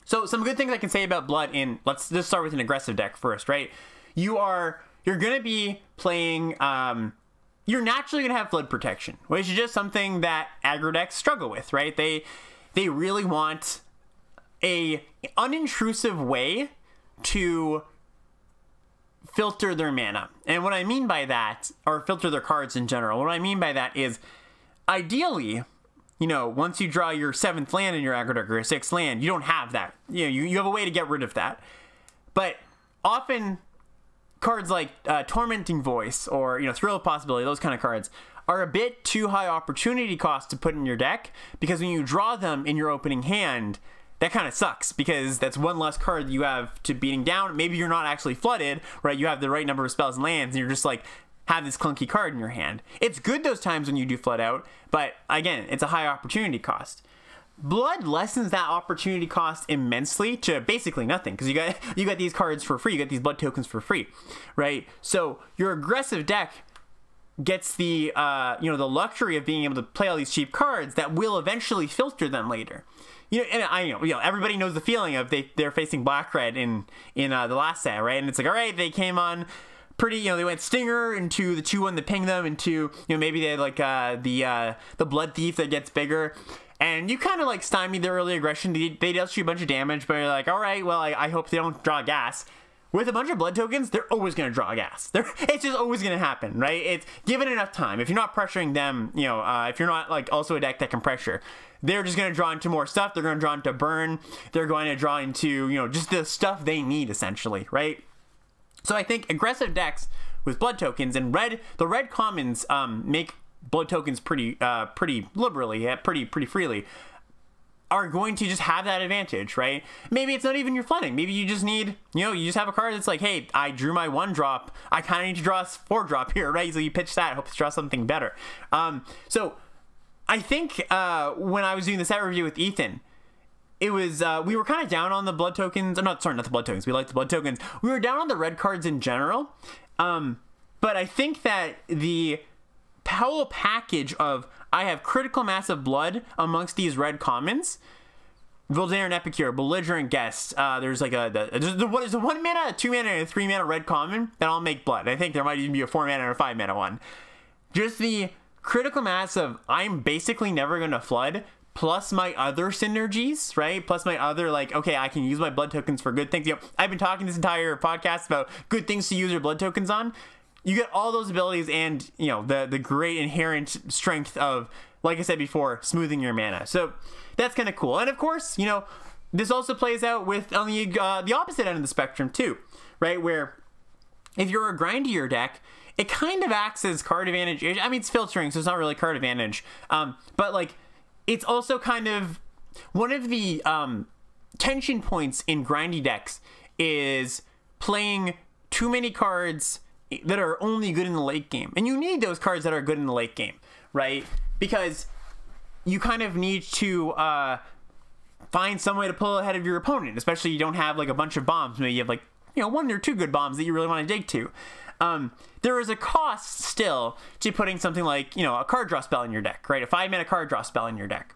So some good things I can say about Blood in, let's just start with an aggressive deck first, right? You're going to be playing, you're naturally going to have flood protection, which is just something that aggro decks struggle with, right? They really want a unintrusive way to filter their mana. And what I mean by that, or filter their cards in general, what I mean by that is ideally, you know, once you draw your 7th land in your aggro deck or your 6th land, you don't have that. You know, you have a way to get rid of that. But often cards like Tormenting Voice or, you know, Thrill of Possibility, those kind of cards are a bit too high opportunity cost to put in your deck, because when you draw them in your opening hand, that kind of sucks, because that's one less card you have to beating down. Maybe you're not actually flooded, right? You have the right number of spells and lands, and you're just like, have this clunky card in your hand. It's good those times when you do flood out, but again, it's a high opportunity cost. Blood lessens that opportunity cost immensely to basically nothing, because you got these cards for free. You get these blood tokens for free, right? So your aggressive deck gets the you know, the luxury of being able to play all these cheap cards that will eventually filter them later. You know, and you know, everybody knows the feeling of they're facing black red in the last set, right? And it's like, all right, they came on pretty, you know, they went Stinger into the 2-1 that pinged them into, you know, maybe they had like the Blood Thief that gets bigger, and you kind of like stymie their early aggression. They dealt you a bunch of damage, but you're like, all right, well, I hope they don't draw gas. With a bunch of blood tokens, they're always going to draw gas. It's just always going to happen, right? It's given enough time. If you're not pressuring them, you know, if you're not like also a deck that can pressure, they're just going to draw into more stuff. They're going to draw into burn. They're going to draw into, you know, just the stuff they need essentially, right? So I think aggressive decks with blood tokens and the red commons make blood tokens pretty liberally, pretty freely, are going to just have that advantage, right? Maybe it's not even your flooding. Maybe you just need, you know, you just have a card that's like, hey, I drew my 1-drop. I kind of need to draw a 4-drop here, right? So you pitch that, hope to draw something better. So I think when I was doing the set review with Ethan, it was, we were kind of down on the blood tokens. Not the blood tokens. We like the blood tokens. We were down on the red cards in general. But I think that the whole package of, I have critical mass of blood amongst these red commons, Voldaren Epicure, Belligerent Guest, there's like there's a 1 mana, a 2 mana, and a 3 mana red common that all make blood. I think there might even be a 4 mana and a 5 mana one. Just the critical mass of, I'm basically never going to flood, plus my other synergies, right? Plus my other, like, okay, I can use my blood tokens for good things. You know, I've been talking this entire podcast about good things to use your blood tokens on. You get all those abilities and, you know, the great inherent strength of, like I said before, smoothing your mana. So that's kind of cool. And of course, you know, this also plays out with on the opposite end of the spectrum too, right? Where if you're a grindier deck, it kind of acts as card advantage. I mean, it's filtering, so it's not really card advantage. But like, it's also kind of one of the tension points in grindy decks is playing too many cards that are only good in the late game. And you need those cards that are good in the late game, right? Because you kind of need to find some way to pull ahead of your opponent, especially you don't have like a bunch of bombs. Maybe you have like, you know, 1 or 2 good bombs that you really want to dig to. There is a cost still to putting something like, you know, a card draw spell in your deck, right? A 5 mana card draw spell in your deck.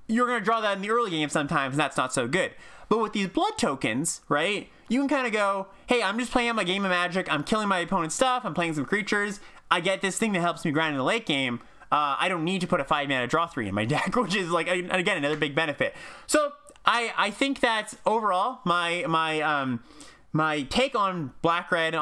You're going to draw that in the early game sometimes, and that's not so good. But with these blood tokens, right, you can kind of go, hey, I'm just playing my game of Magic. I'm killing my opponent's stuff. I'm playing some creatures. I get this thing that helps me grind in the late game. I don't need to put a 5 mana draw 3 in my deck, which is like, again, another big benefit. So I think that overall, my take on black red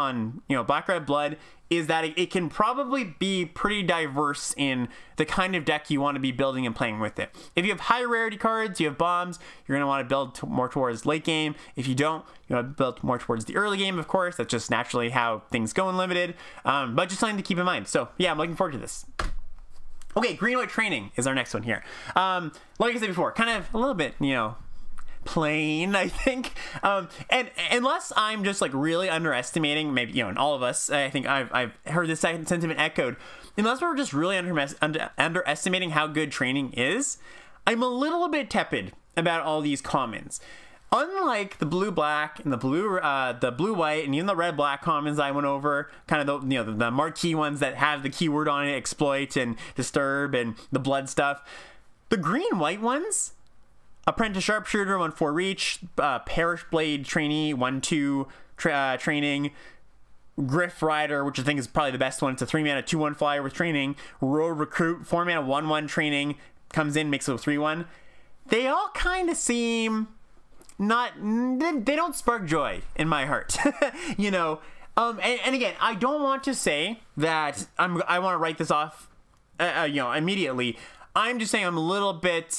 blood is that it can probably be pretty diverse in the kind of deck you want to be building and playing with it. If you have high rarity cards, you have bombs, you're going to want to build more towards late game. If you don't, you want to build more towards the early game, of course. That's just naturally how things go in Limited. But just something to keep in mind. So yeah, I'm looking forward to this. Okay, green-white training is our next one here. Like I said before, kind of a little bit, you know, plain, I think. And unless I'm just like really underestimating, maybe, you know, and all of us, I think I've heard this sentiment echoed, unless we're just really underestimating how good training is, I'm a little bit tepid about all these commons. Unlike the blue-black and the blue-white and even the red-black commons I went over, kind of the, you know, the marquee ones that have the keyword on it, exploit and disturb and the blood stuff, the green-white ones, Apprentice Sharpshooter, 1/4 reach, Parish Blade Trainee, 1/2 training, Griff Rider, which I think is probably the best one. It's a 3-mana 2/1 flyer with training. Road Recruit, 4-mana 1/1 training, comes in, makes it a 3/1. They all kind of seem not, they don't spark joy in my heart. You know, and again, I don't want to say that I want to write this off, you know, immediately. I'm just saying I'm a little bit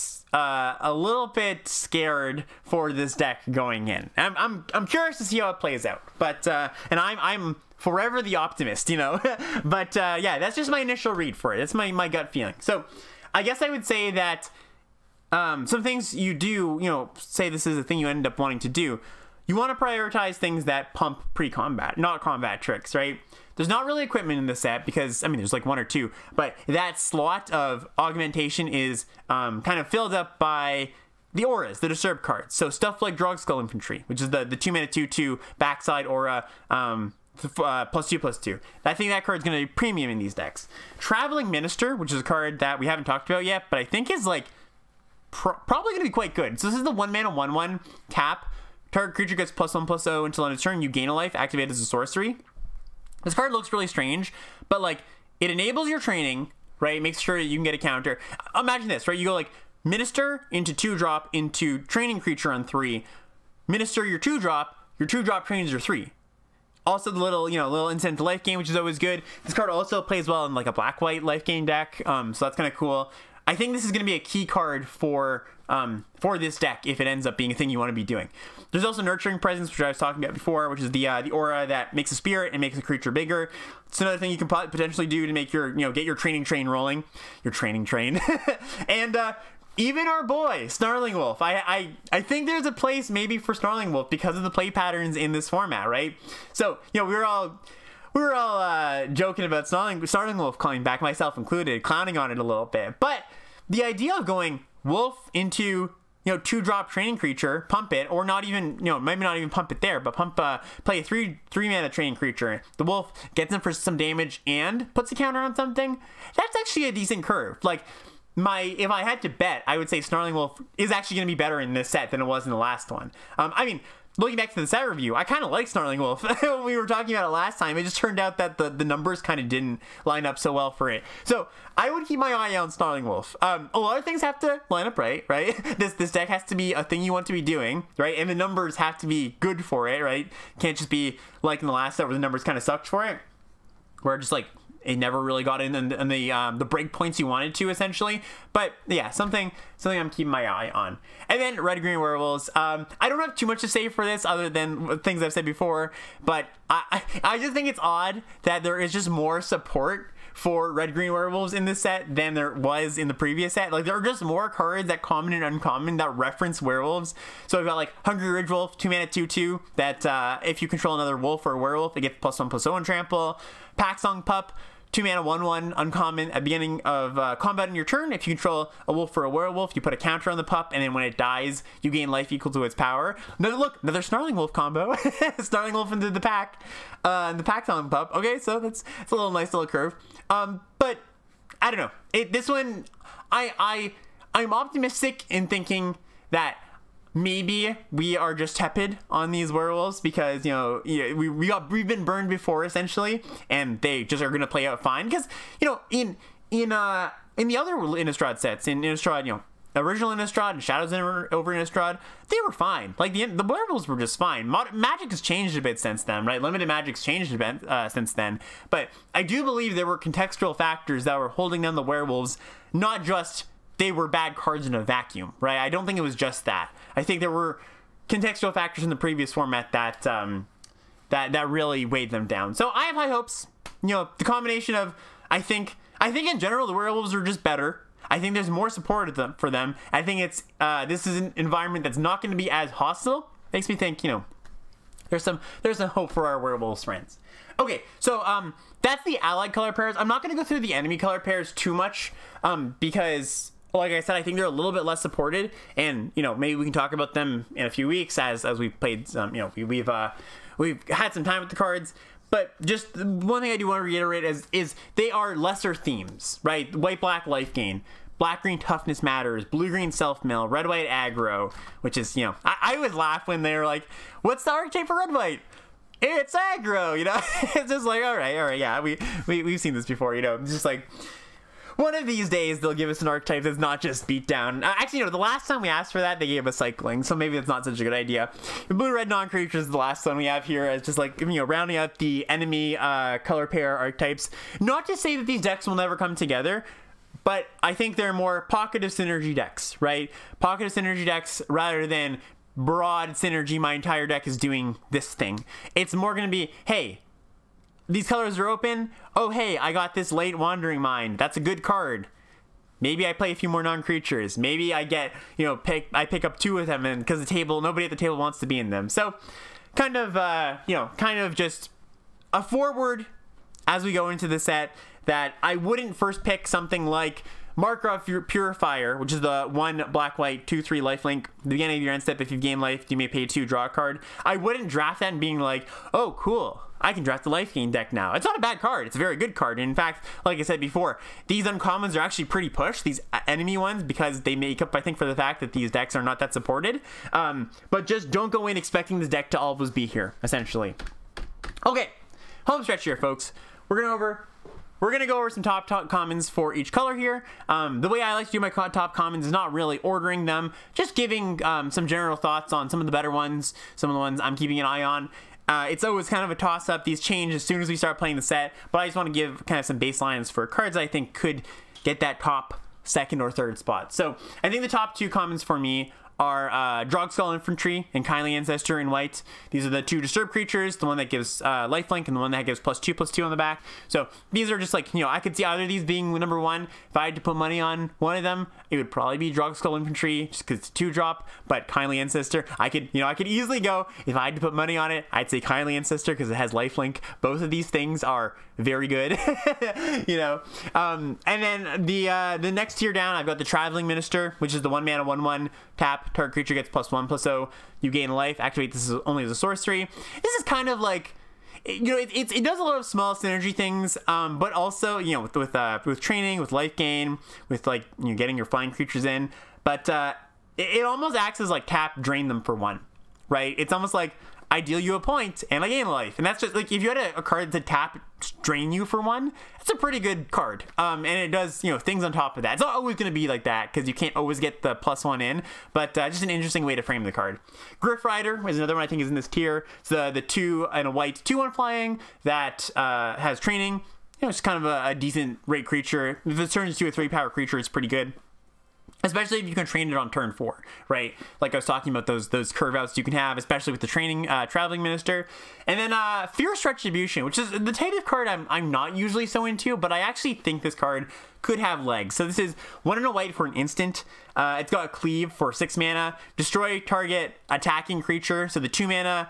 scared for this deck going in. I'm curious to see how it plays out, but and I'm forever the optimist, you know. But yeah, that's just my initial read for it. It's my gut feeling. So I guess I would say that some things you do, you know, say this is a thing you end up wanting to do. You want to prioritize things that pump pre-combat, not combat tricks, right? There's not really equipment in the set because, I mean, there's like 1 or 2, but that slot of augmentation is kind of filled up by the auras, the disturb cards. So stuff like Drogskull Infantry, which is the 2-mana 2/2 backside aura, +2/+2. I think that card's going to be premium in these decks. Traveling Minister, which is a card that we haven't talked about yet, but I think is like probably going to be quite good. So this is the 1-mana 1/1 tap. Target creature gets +1/+0 until end of turn. You gain a life, activate as a sorcery. This card looks really strange, but like it enables your training, right? Makes sure you can get a counter. Imagine this, right? You go like Minister into 2-drop into training creature on 3. Minister your 2-drop trains your 3. Also the little, you know, little instant life gain, which is always good. This card also plays well in like a black-white life gain deck, so that's kind of cool. I think this is going to be a key card for this deck if it ends up being a thing you want to be doing. There's also Nurturing Presence, which I was talking about before, which is the aura that makes a spirit and makes a creature bigger. It's another thing you can potentially do to make your, you know, get your training train rolling. Your training train. And even our boy, Snarling Wolf. I think there's a place maybe for Snarling Wolf because of the play patterns in this format, right? So, you know, we were all joking about Snarling Wolf coming back, myself included, clowning on it a little bit. But the idea of going Wolf into, you know, 2-drop training creature, pump it, or not even, you know, maybe not even pump it there, but play a 3-mana training creature. The Wolf gets in for some damage and puts a counter on something. That's actually a decent curve. Like, if I had to bet, I would say Snarling Wolf is actually going to be better in this set than it was in the last one. I mean, looking back to the set review, I kind of like Snarling Wolf. When we were talking about it last time, it just turned out that the numbers kind of didn't line up so well for it. So I would keep my eye on Snarling Wolf. A lot of things have to line up right? This deck has to be a thing you want to be doing, right? And the numbers have to be good for it, right? Can't just be like in the last set where the numbers kind of sucked for it, where just like it never really got in the break points you wanted to, essentially. But yeah, something I'm keeping my eye on. And then Red Green Werewolves. I don't have too much to say for this other than things I've said before, but I just think it's odd that there is just more support for Red Green Werewolves in this set than there was in the previous set. Like, there are just more cards that common and uncommon that reference werewolves. So I've got like Hungry Ridge Wolf, 2-mana 2/2, that if you control another wolf or a werewolf, it gets +1/+0 and trample. Packsong Pup, 2-mana 1/1 uncommon. At the beginning of combat in your turn, if you control a wolf or a werewolf, you put a counter on the pup, and then when it dies, you gain life equal to its power. Another Snarling Wolf combo. Snarling Wolf into the pack, the Packsong Pup. Okay, so it's a nice little curve. But I don't know. This one, I'm optimistic in thinking that maybe we are just tepid on these werewolves because, you know, we've been burned before, essentially, and they just are going to play out fine. Because, you know, in the other Innistrad sets, in Innistrad, you know, original Innistrad and Shadows over Innistrad, they were fine. Like, the werewolves were just fine. Magic has changed a bit since then, right? Limited Magic's changed a bit since then. But I do believe there were contextual factors that were holding down the werewolves, not just they were bad cards in a vacuum, right? I don't think it was just that. I think there were contextual factors in the previous format that that really weighed them down. So I have high hopes. You know, the combination of I think in general the werewolves are just better. I think there's more support for them. I think it's this is an environment that's not going to be as hostile. Makes me think, you know, there's some hope for our werewolves friends. Okay, so that's the allied color pairs. I'm not going to go through the enemy color pairs too much because, like I said, I think they're a little bit less supported, and, you know, maybe we can talk about them in a few weeks as we've played some, you know, we've had some time with the cards. But just one thing I do want to reiterate is they are lesser themes, right? White, black, life gain. black-green toughness matters, blue-green self-mill, red-white aggro, which is, you know, I always laugh when they're like, what's the archetype for red-white? It's aggro, you know? It's just like, all right, yeah, we've seen this before, you know? It's just like, one of these days they'll give us an archetype that's not just beat down. Actually, you know, the last time we asked for that, they gave us cycling, so maybe that's not such a good idea. The blue-red non-creatures is the last one we have here. It's just like, you know, rounding out the enemy color pair archetypes. Not to say that these decks will never come together, but I think they're more pocket of synergy decks, right? Pocket of synergy decks rather than broad synergy, my entire deck is doing this thing. It's more going to be, hey, these colors are open. Oh, hey, I got this late Wandering Mind. That's a good card. Maybe I play a few more non-creatures. Maybe I get, you know, I pick up 2 of them, and because the table, nobody at the table wants to be in them. So, kind of, you know, kind of just a forward as we go into the set that I wouldn't first pick something like Markov Purifier, which is the 1 black-white 2/3 lifelink. The beginning of your end step, if you've gained life, you may pay 2, draw a card. I wouldn't draft that and being like, oh, cool, I can draft the life gain deck now. It's not a bad card. It's a very good card. And in fact, like I said before, these uncommons are actually pretty pushed, these enemy ones, because they make up, I think, for the fact that these decks are not that supported. But just don't go in expecting this deck to always be here, essentially. Okay, home stretch here, folks. We're gonna go over some top commons for each color here. The way I like to do my top commons is not really ordering them, just giving some general thoughts on some of the better ones, some of the ones I'm keeping an eye on. It's always kind of a toss-up. These change as soon as we start playing the set, but I just want to give kind of some baselines for cards I think could get that top 2nd or 3rd spot. So I think the top 2 commons for me are Drogskull Infantry and Kindly Ancestor in white. These are the 2 disturb creatures, the one that gives lifelink and the one that gives +2/+2 on the back. So these are just like, you know, I could see either of these being number 1. If I had to put money on one of them, it would probably be Drogskull Infantry, just because it's a 2-drop, but Kindly Ancestor, I could easily go, if I had to put money on it, I'd say Kindly Ancestor because it has lifelink. Both of these things are very good, you know. And then the next tier down, I've got the Traveling Minister, which is the 1-mana 1/1 tap. Target creature gets +1/+0. You gain life. Activate this only as a sorcery. This is kind of like, you know, it does a lot of small synergy things, but also, you know, with training, with life gain, with like, you know, getting your flying creatures in. But it almost acts as like tap, drain them for 1, right? It's almost like I deal you a point and I gain life, and that's just like, if you had a card to tap drain you for 1, that's a pretty good card. And it does, you know, things on top of that. It's not always going to be like that because you can't always get the +1 in, but just an interesting way to frame the card. Griff Rider is another one I think is in this tier. It's the 2 and a white 2/1 flying that has training. You know, it's kind of a decent rate creature. If it turns into a 3-power creature, it's pretty good. Especially if you can train it on turn 4, right? Like I was talking about those curve outs you can have, especially with the training Traveling Minister. And then Fierce Retribution, which is the type of card I'm not usually so into, but I actually think this card could have legs. So this is 1 and a white for an instant. It's got a cleave for 6 mana. Destroy target attacking creature. So the 2 mana...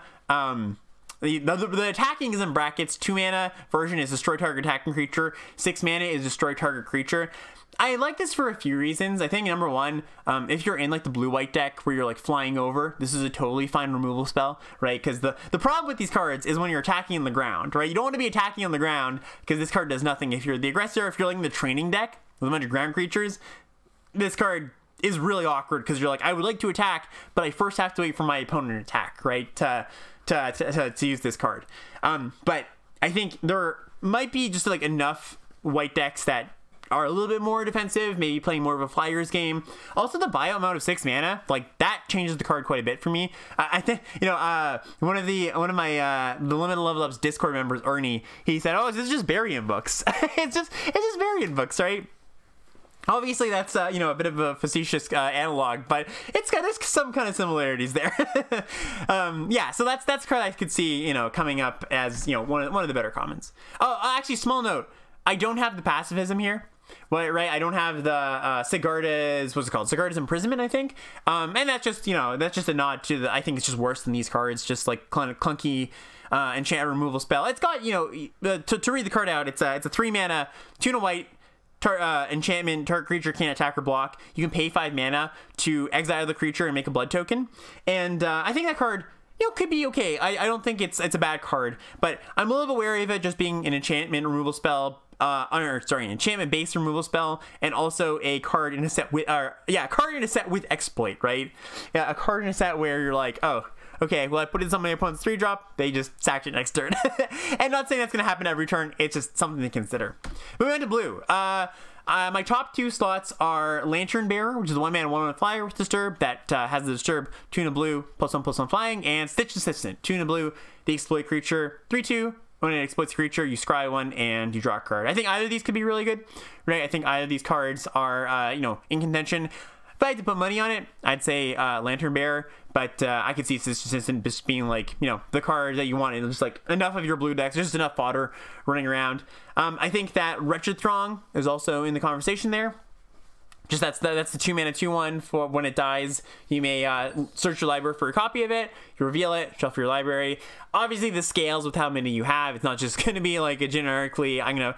The attacking is in brackets. 2 mana version is destroy target attacking creature. 6 mana is destroy target creature. I like this for a few reasons. I think number 1, if you're in like the blue-white deck where you're like flying over, this is a totally fine removal spell, right? Because the problem with these cards is when you're attacking on the ground, right? You don't want to be attacking on the ground because this card does nothing. If you're the aggressor, if you're like in the training deck with a bunch of ground creatures, this card is really awkward because you're like, I would like to attack, but I first have to wait for my opponent to attack, right? To use this card. But I think there might be just like enough white decks that are a little bit more defensive, maybe playing more of a flyers game. Also, the buyout mode of 6 mana, like that changes the card quite a bit for me. I think, you know, one of my the limited level ups Discord members, Ernie, he said, "Oh, this is just Variant books." it's just Variant books, right? Obviously, that's you know, a bit of a facetious analog, but there's some kind of similarities there. Yeah, so that's a card I could see, you know, coming up as, you know, one of the better commons. Oh, actually, small note, I don't have the pacifism here. Well, right, I don't have the Sigarda's, what's it called? Sigarda's Imprisonment, I think. And that's just, you know, that's just a nod to the, I think it's just worse than these cards, just like clunky enchant removal spell. It's got, you know, to read the card out, it's a 3 mana, 2 and a white, enchantment, target creature can't attack or block. You can pay 5 mana to exile the creature and make a blood token. And I think that card, you know, could be okay. I don't think it's a bad card, but I'm a little bit wary of it just being an enchantment removal spell. enchantment base removal spell, and also a card in a set with, a card in a set with exploit, right? Yeah, a card in a set where you're like, oh, okay, well, I put in some of my opponent's 3-drop, they just sacked it next turn. And not saying that's going to happen every turn, it's just something to consider. Moving on to blue. My top 2 slots are Lantern Bearer, which is a 1-mana 1-1 flyer with Disturb that has the Disturb, 2 in a blue, +1/+1 flying, and Stitch Assistant, 2 in a blue, the exploit creature, 3/2. When it exploits a creature, you scry 1 and you draw a card. I think either of these could be really good, right? I think either of these cards are, in contention. If I had to put money on it, I'd say Lantern Bearer, but I could see Stitch Assistant just being like, the card that you want. It's just like enough of your blue decks, just enough fodder running around. I think that Wretched Throng is also in the conversation there. Just that's the 2-mana 2/1 for when it dies. You may search your library for a copy of it. You reveal it, shuffle your library. Obviously, this scales with how many you have. It's not just going to be like a generically. I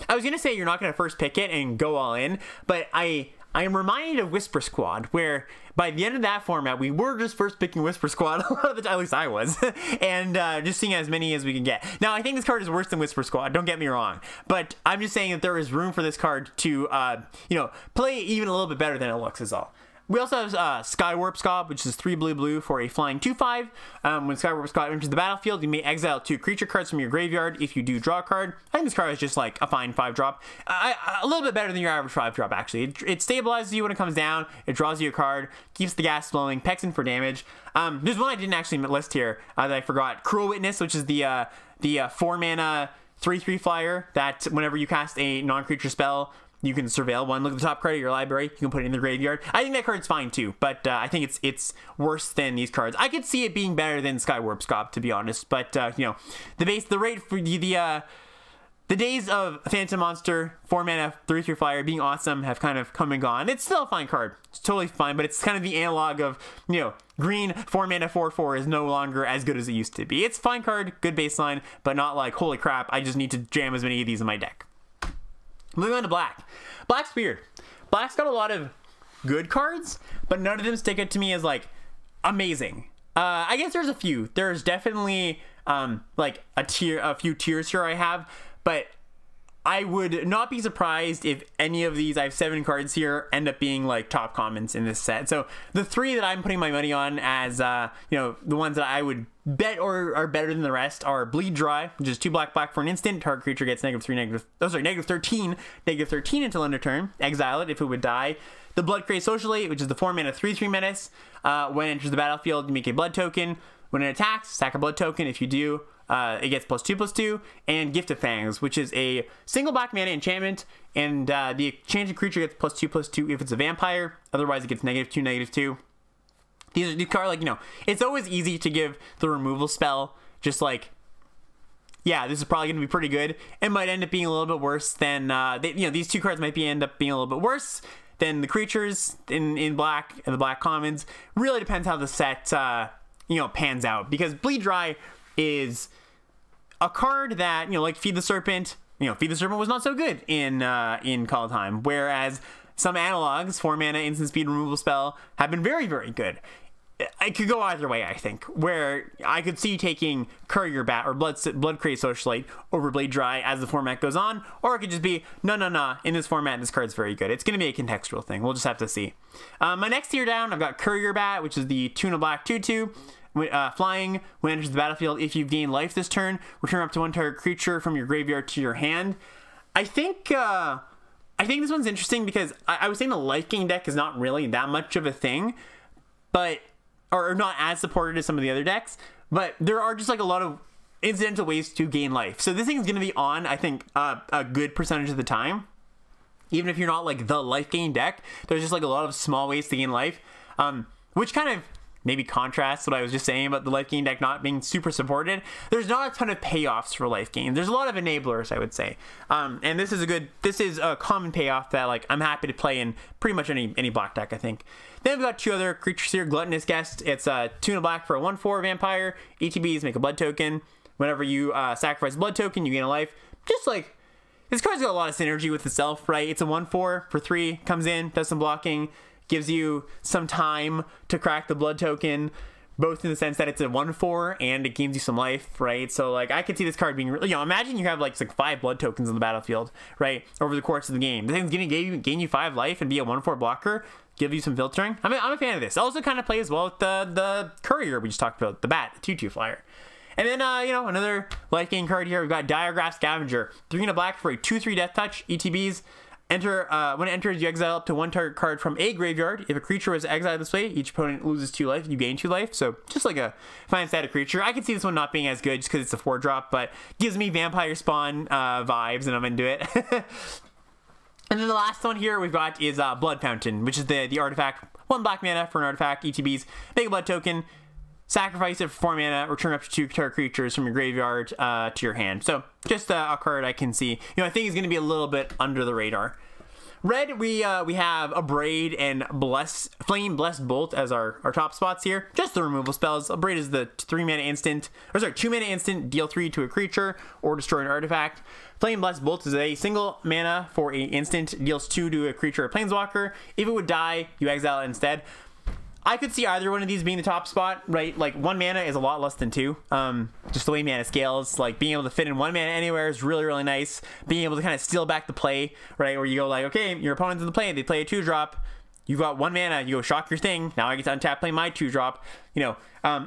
was gonna say you're not gonna first pick it and go all in, but I am reminded of Whisper Squad, where by the end of that format, we were just first picking Whisper Squad a lot of the time, at least I was, and just seeing as many as we can get. Now, I think this card is worse than Whisper Squad, don't get me wrong, but I'm just saying that there is room for this card to, play even a little bit better than it looks is all. We also have Skywarp Scab, which is 3 blue for a flying 2/5. When Skywarp Scab enters the battlefield, you may exile 2 creature cards from your graveyard if you do draw a card. I think this card is just like a fine 5-drop. A little bit better than your average 5-drop, actually. It stabilizes you when it comes down, it draws you a card, keeps the gas flowing, pecks in for damage. There's one I didn't actually list here that I forgot. Cruel Witness, which is the 4-mana 3/3 flyer that whenever you cast a non-creature spell, you can surveil one. Look at the top card of your library. You can put it in the graveyard. I think that card's fine too, but I think it's worse than these cards. I could see it being better than Skywarp Scab, to be honest. But the rate for the days of Phantom Monster 4-mana 3/3 flyer being awesome have kind of come and gone. It's still a fine card. It's totally fine, but it's kind of the analog of green 4-mana 4/4 is no longer as good as it used to be. It's a fine card, good baseline, but not like holy crap. I just need to jam as many of these in my deck. Moving on to black. Black's weird. Black's got a lot of good cards, but none of them stick out to me as like amazing. I guess there's a few. There's definitely like a few tiers here I have, but I would not be surprised if any of these, I have 7 cards here, end up being like top commons in this set. So the 3 that I'm putting my money on as the ones that I would bet or are better than the rest are Bleed Dry, which is 2 black for an instant. Target creature gets -13 until end of turn. Exile it if it would die. The Bloodcrazed Socialite, which is the 4-mana 3/3 menace. When it enters the battlefield, you make a blood token. When it attacks, sack a blood token. If you do, it gets +2/+2. And Gift of Fangs, which is a single black mana enchantment, and the enchanted creature gets +2/+2 if it's a vampire. Otherwise, it gets -2/-2. These cards, it's always easy to give the removal spell just like, yeah, this is probably going to be pretty good. It might end up being a little bit worse than, these 2 cards might end up being a little bit worse than the creatures in black and the black commons. Really depends how the set, pans out, because Bleed Dry is a card that, like Feed the Serpent, Feed the Serpent was not so good in Call of Time, whereas some analogs, 4-mana instant speed removal spell, have been very, very good. It could go either way, I think, where I could see taking Courier Bat or Bloodcrazed Socialite over Bleed Dry as the format goes on, or it could just be, no, in this format, this card's very good. It's going to be a contextual thing. We'll just have to see. My next tier down, I've got Courier Bat, which is the 2 black 2/2. Flying, when it enters the battlefield, if you've gained life this turn, return up to 1 target creature from your graveyard to your hand. I think this one's interesting because I was saying the life gain deck is not really that much of a thing, or not as supported as some of the other decks, but there are just like a lot of incidental ways to gain life. So this thing is going to be on, I think, a good percentage of the time. Even if you're not like the life gain deck, there's just like a lot of small ways to gain life, which kind of maybe contrasts what I was just saying about the life gain deck not being super supported. There's not a ton of payoffs for life gain. There's a lot of enablers, I would say. And this is a common payoff that like I'm happy to play in pretty much any black deck, I think. Then we've got 2 other creatures here. Gluttonous Guest. It's 2 black for a 1/4 vampire. ETBs make a blood token. Whenever you sacrifice a blood token, you gain a life. Just like, this card's got a lot of synergy with itself, right? It's a 1/4 for 3, comes in, does some blocking, gives you some time to crack the blood token, both in the sense that it's a 1/4 and it gains you some life, right? So like I could see this card being, you know, imagine you have like 5 blood tokens on the battlefield, right, over the course of the game. The thing's gonna gain you 5 life and be a 1/4 blocker, give you some filtering. I'm a fan of this. Also kind of plays well with the courier we just talked about, the bat, the 2/2 flyer. And then, you know, another life gain card here. We've got Diagraph Scavenger. 3 and a black for a 2/3 death touch, ETBs. Enter when it enters, you exile up to 1 target card from a graveyard. If a creature was exiled this way, each opponent loses 2 life. You gain 2 life. So just like a fine static creature. I can see this one not being as good just because it's a 4-drop, but gives me Vampire Spawn vibes, and I'm into it. And then the last one here we've got is Blood Fountain, which is the artifact. 1 black mana for an artifact, ETBs. Make a blood token. Sacrifice it for 4 mana, return up to 2 target creatures from your graveyard to your hand. So just a card I can see. You know, I think is going to be a little bit under the radar. Red, we have Abrade and Flame Blessed Bolt as our top spots here. Just the removal spells. Abrade is the 2 mana instant, deal 3 to a creature or destroy an artifact. Flame Blessed Bolt is a single mana for a instant, deals 2 to a creature or planeswalker. If it would die, you exile it instead. I could see either one of these being the top spot, right? Like 1 mana is a lot less than 2. Just the way mana scales, like being able to fit in 1 mana anywhere is really, really nice. Being able to kind of steal back the play, right? Where you go like, okay, your opponent's in the play, they play a 2-drop. You've got 1 mana, you go shock your thing. Now I get to untap, play my 2-drop. You know,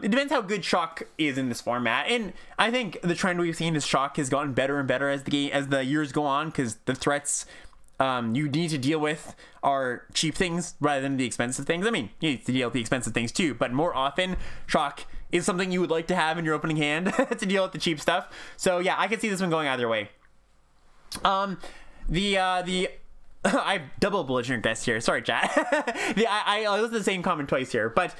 it depends how good shock is in this format. And I think the trend we've seen is shock has gotten better and better as the years go on, because the threats you need to deal with are cheap things rather than the expensive things. I mean, you need to deal with the expensive things too, but more often, shock is something you would like to have in your opening hand to deal with the cheap stuff. So yeah, I can see this one going either way. I double belligerent guessed here. Sorry, chat. I listened to the same comment twice here, but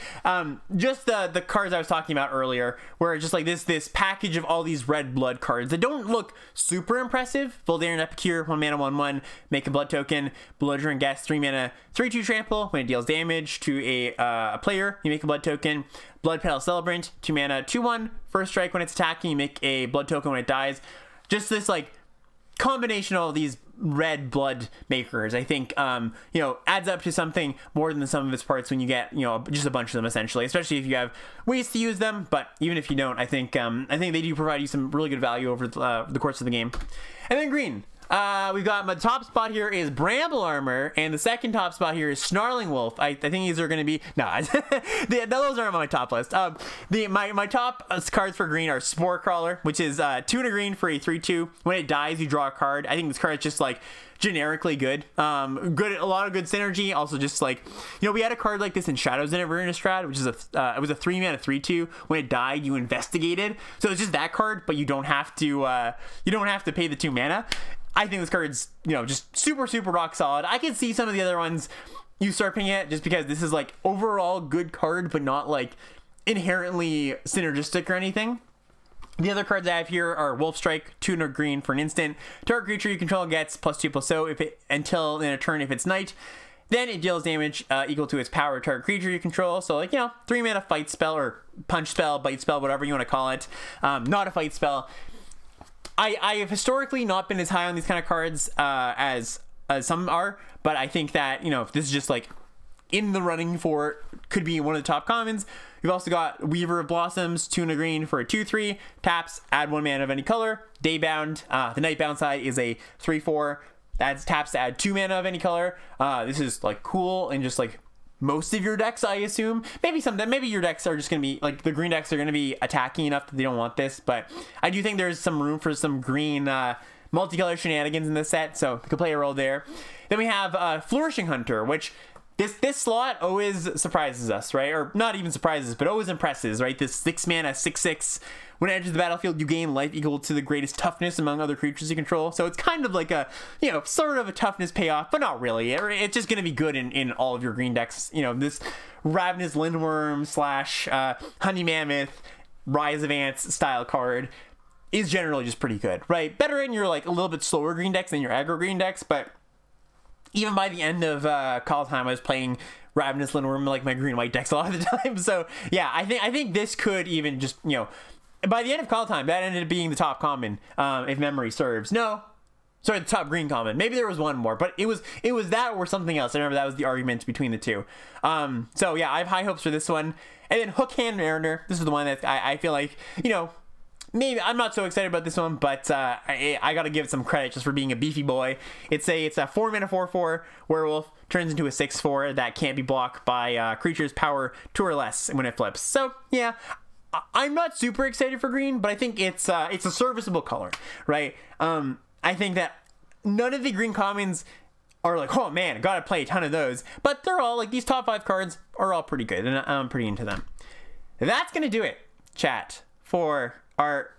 just the cards I was talking about earlier, where just like this package of all these red blood cards that don't look super impressive. Voldaren Epicure, 1 mana, 1/1, make a blood token. Belligerent guest, 3 mana, 3/2 trample. When it deals damage to a player, you make a blood token. Blood Petal Celebrant, 2 mana, 2/1. First strike when it's attacking, you make a blood token when it dies. Just this like combination of all these red blood makers, I think, you know, adds up to something more than the sum of its parts when you get, you know, just a bunch of them essentially, especially if you have ways to use them. But even if you don't, I think they do provide you some really good value over the course of the game. And then green. We've got my top spot here is Bramble Armor, and the second top spot here is Snarling Wolf. I think these are going to be those aren't on my top list. My top cards for green are Spore Crawler, which is 2 and a green for a 3/2. When it dies, you draw a card. I think this card is just like generically good. A lot of good synergy. Also, just like, you know, we had a card like this in Shadows in Innistrad, which is it was a 3 mana 3/2. When it died, you investigated. So it's just that card, but you don't have to pay the 2 mana. I think this card's, you know, just super, super rock solid. I can see some of the other ones usurping it just because this is like overall good card, but not like inherently synergistic or anything. The other cards I have here are Wolf Strike, 2 and a green for an instant. Target creature you control gets +2/+0 until in a turn if it's night. Then it deals damage equal to its power target creature you control. So like, you know, 3 mana fight spell or punch spell, bite spell, whatever you want to call it. Not a fight spell. I have historically not been as high on these kind of cards as some are, but I think that, you know, if this is just like in the running for, could be one of the top commons. We've also got Weaver of Blossoms, 2 and a green for a 2/3. Taps, add 1 mana of any color. Daybound, the Nightbound side is a 3/4. Adds taps to add 2 mana of any color. This is like cool and just like most of your decks, I assume. Maybe your decks are just gonna be like, the green decks are gonna be attacking enough that they don't want this, but I do think there's some room for some green multicolor shenanigans in this set, so it could play a role there. Then we have Flourishing Hunter, which this slot always surprises us, right? Or not even surprises, but always impresses, right? This 6 mana 6/6. When it enters the battlefield, you gain life equal to the greatest toughness among other creatures you control. So it's kind of like a, you know, sort of a toughness payoff, but not really. It's just going to be good in all of your green decks. You know, this Ravenous Lindworm / Honey Mammoth, Rise of Ants style card is generally just pretty good, right? Better in your like a little bit slower green decks than your aggro green decks, but even by the end of Call Time, I was playing Ravenous Lindworm like my green white decks a lot of the time. So yeah, I think this could even just, you know, by the end of Call Time, that ended up being the top common, if memory serves. No, Sorry, the top green common. Maybe there was one more, but it was that or something else. I remember that was the argument between the two. So yeah, I have high hopes for this one. And then Hook Hand Mariner. This is the one that I feel like, you know, maybe I'm not so excited about this one, but I gotta give it some credit just for being a beefy boy. It's a 4-mana 4/4 werewolf, turns into a 6/4 that can't be blocked by creatures power 2 or less when it flips. So yeah, I'm not super excited for green, but I think it's a serviceable color, right? I think that none of the green commons are like, oh man, gotta play a ton of those. But they're all like, these top 5 cards are all pretty good, and I'm pretty into them. That's gonna do it, chat, for our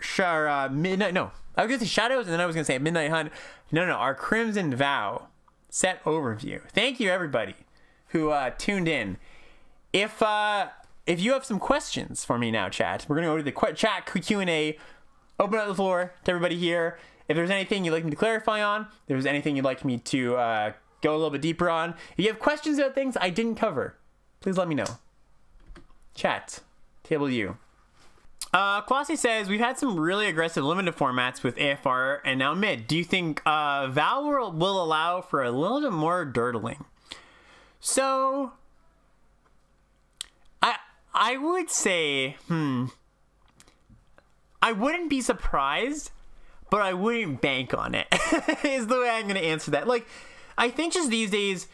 midnight. No, I was gonna say shadows, and then I was gonna say midnight hunt. No, our Crimson Vow set overview. Thank you everybody who tuned in. If you have some questions for me now, chat, we're gonna go to the chat Q&A. Open up the floor to everybody here. If there's anything you'd like me to clarify on, if there's anything you'd like me to go a little bit deeper on, if you have questions about things I didn't cover, please let me know. Chat, table U. Kwasi says, we've had some really aggressive limited formats with AFR and now mid. Do you think Val will allow for a little bit more dirtling? So, I would say, I wouldn't be surprised, but I wouldn't bank on it, is the way I'm going to answer that. Like, I think just these days,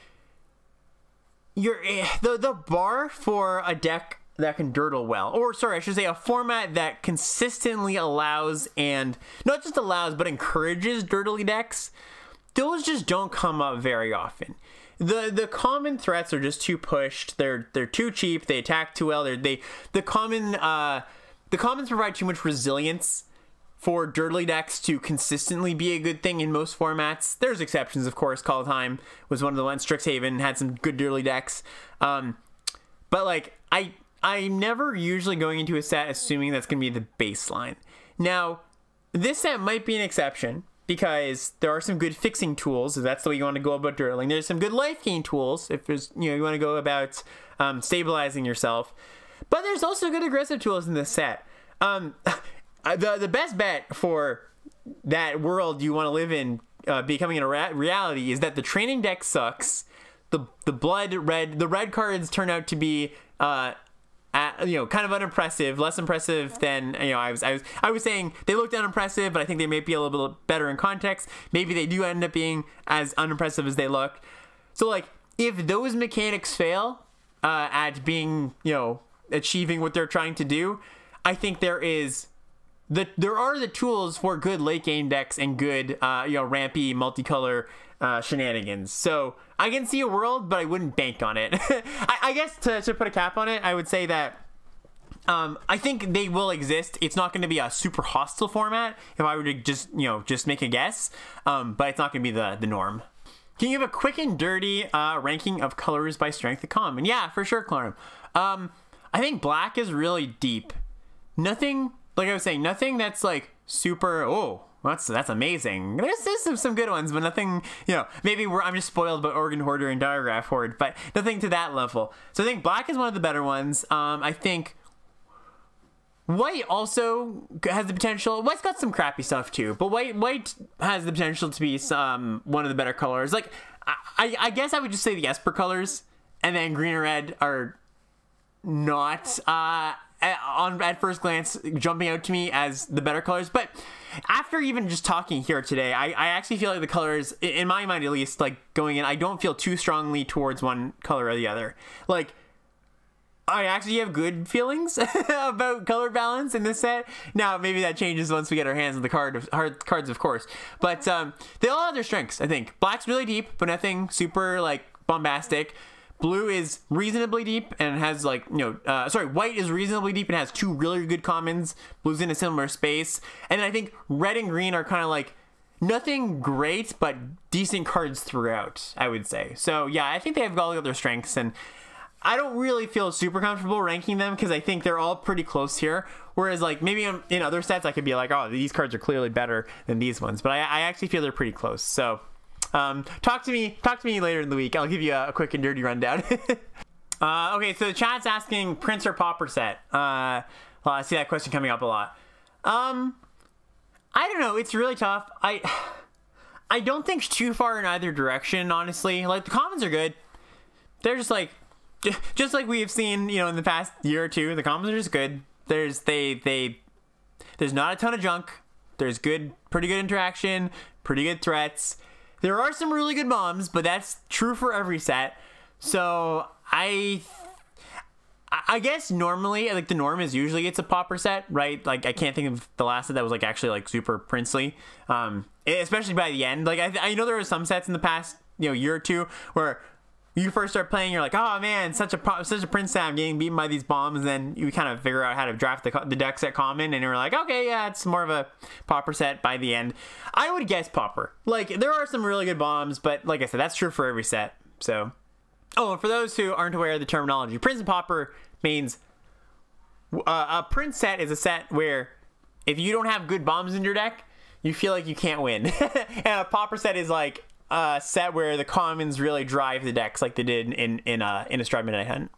the bar for a deck that can dirtle well, or sorry, I should say a format that consistently allows, and not just allows, but encourages dirtly decks, those just don't come up very often. The common threats are just too pushed. They're too cheap. They attack too well. The commons provide too much resilience for dirtly decks to consistently be a good thing in most formats. There's exceptions, of course. Call of Time was one of the ones. Strixhaven had some good dirtly decks. But like, I'm never usually going into a set assuming that's going to be the baseline. Now, this set might be an exception because there are some good fixing tools, if that's the way you want to go about dirtling. There's some good life gain tools if there's, you want to go about stabilizing yourself. But there's also good aggressive tools in this set. The best bet for that world you want to live in becoming a reality is that the training deck sucks. The red cards turn out to be kind of unimpressive, less impressive than I was saying. They looked unimpressive, but I think they may be a little bit better in context. Maybe they do end up being as unimpressive as they look. So like, if those mechanics fail at being achieving what they're trying to do, I think there are the tools for good late game decks and good rampy multicolor shenanigans. So I can see a world, but I wouldn't bank on it. I guess to put a cap on it, I would say that I think they will exist. It's not going to be a super hostile format if I were to just make a guess, but it's not going to be the norm. Can you give a quick and dirty ranking of colors by strength of common? Yeah, for sure, Clarm. I think black is really deep. Nothing, like I was saying, nothing that's like super, oh, that's amazing. There's some good ones, but nothing, maybe I'm just spoiled by Organ Hoarder and Diagraph Horde, but nothing to that level. So I think black is one of the better ones. I think white also has the potential. White's got some crappy stuff too, but white has the potential to be one of the better colors. Like, I guess I would just say the Esper colors, and then green and red are not at first glance jumping out to me as the better colors. But after even just talking here today, I actually feel like the colors, in my mind at least, like going in, I don't feel too strongly towards one color or the other. Like, I actually have good feelings about color balance in this set. Now, maybe that changes once we get our hands on the cards, of course. But they all have their strengths, I think. Black's really deep, but nothing super, like, bombastic. Blue is reasonably deep and has like, white is reasonably deep and has 2 really good commons. Blue's in a similar space. And then I think red and green are kind of like nothing great, but decent cards throughout, I would say. So yeah, I think they have all the other strengths, and I don't really feel super comfortable ranking them because I think they're all pretty close here. Whereas like maybe in other sets I could be like, oh, these cards are clearly better than these ones. But I actually feel they're pretty close. So talk to me later in the week. I'll give you a quick and dirty rundown. Okay, so the chat's asking Prince or Pauper set. Well, I see that question coming up a lot. I don't know. It's really tough. I don't think too far in either direction, honestly. Like, the commons are good. They're just like, just like we have seen, you know, in the past year or two, the commons are just good. There's not a ton of junk. There's pretty good interaction, pretty good threats. There are some really good bombs, but that's true for every set. So I guess normally, like, the norm is usually it's a popper set, right? Like, I can't think of the last set that was like actually like super princely, especially by the end. Like, I know there were some sets in the past, you know, year or two where you first start playing, you're like, oh man, such a prince set, I'm getting beaten by these bombs, and then you kind of figure out how to draft the deck set common, and you're like, okay, yeah, it's more of a popper set by the end. I would guess popper. Like, there are some really good bombs, but like I said, that's true for every set. So, oh, and for those who aren't aware of the terminology, prince and popper means a prince set is a set where if you don't have good bombs in your deck, you feel like you can't win. And a popper set is like a set where the commons really drive the decks, like they did in a Stride Midnight Hunt.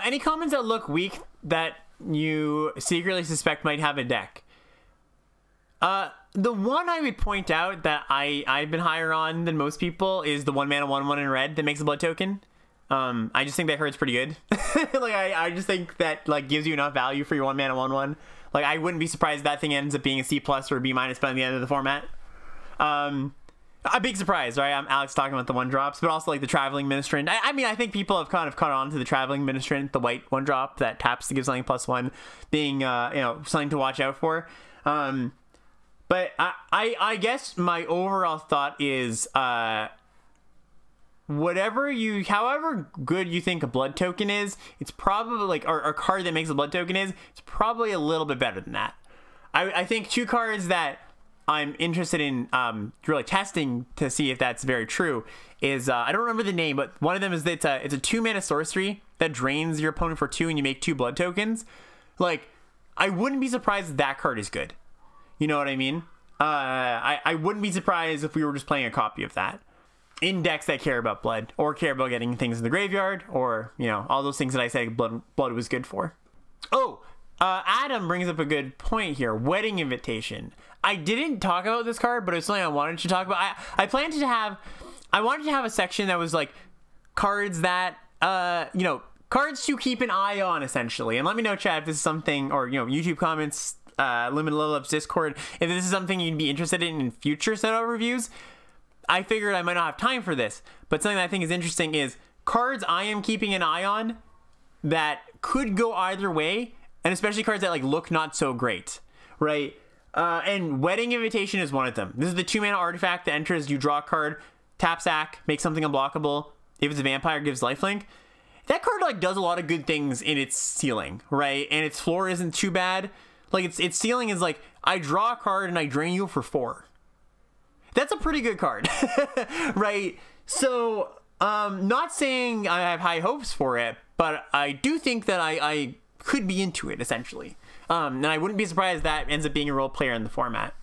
Any commons that look weak that you secretly suspect might have a deck? The one I would point out that I've been higher on than most people is the 1 mana 1/1 in red that makes a blood token. I just think that hurts pretty good. Like, I just think that, like, gives you enough value for your 1 mana 1/1. Like, I wouldn't be surprised if that thing ends up being a C+ or a B- by the end of the format. A big surprise, right? I'm Alex talking about the 1-drops, but also like the Traveling Ministrant. I mean, I think people have kind of caught on to the Traveling Ministrant, the white 1-drop that taps to give something +1, being you know, something to watch out for. But I guess my overall thought is however good you think a blood token is, it's probably like, or a card that makes a blood token is, it's probably a little bit better than that. I think 2 cards that I'm interested in really testing to see if that's very true is, I don't remember the name, but one of them is it's a 2 mana sorcery that drains your opponent for 2 and you make 2 blood tokens. Like, I wouldn't be surprised if that card is good. You know what I mean? I wouldn't be surprised if we were just playing a copy of that in decks that care about blood or care about getting things in the graveyard, or, you know, all those things that I said blood was good for. Oh, Adam brings up a good point here. Wedding Invitation. I didn't talk about this card, but it's something I wanted to talk about. I wanted to have a section that was like cards that, you know, cards to keep an eye on, essentially. And let me know, chat, if this is something, or, you know, YouTube comments, Limited Level Ups Discord, if this is something you'd be interested in future setup reviews. I figured I might not have time for this, but something that I think is interesting is cards I am keeping an eye on that could go either way, and especially cards that, like, look not so great, right? And Wedding Invitation is one of them. This is the 2 mana artifact that enters, you draw a card, tap sack, make something unblockable. If it's a vampire, gives lifelink. That card, like, does a lot of good things in its ceiling, right? And its floor isn't too bad. Like, its ceiling is like, I draw a card and I drain you for 4. That's a pretty good card, right? So, not saying I have high hopes for it, but I do think that I could be into it, essentially. And I wouldn't be surprised if that ends up being a role player in the format.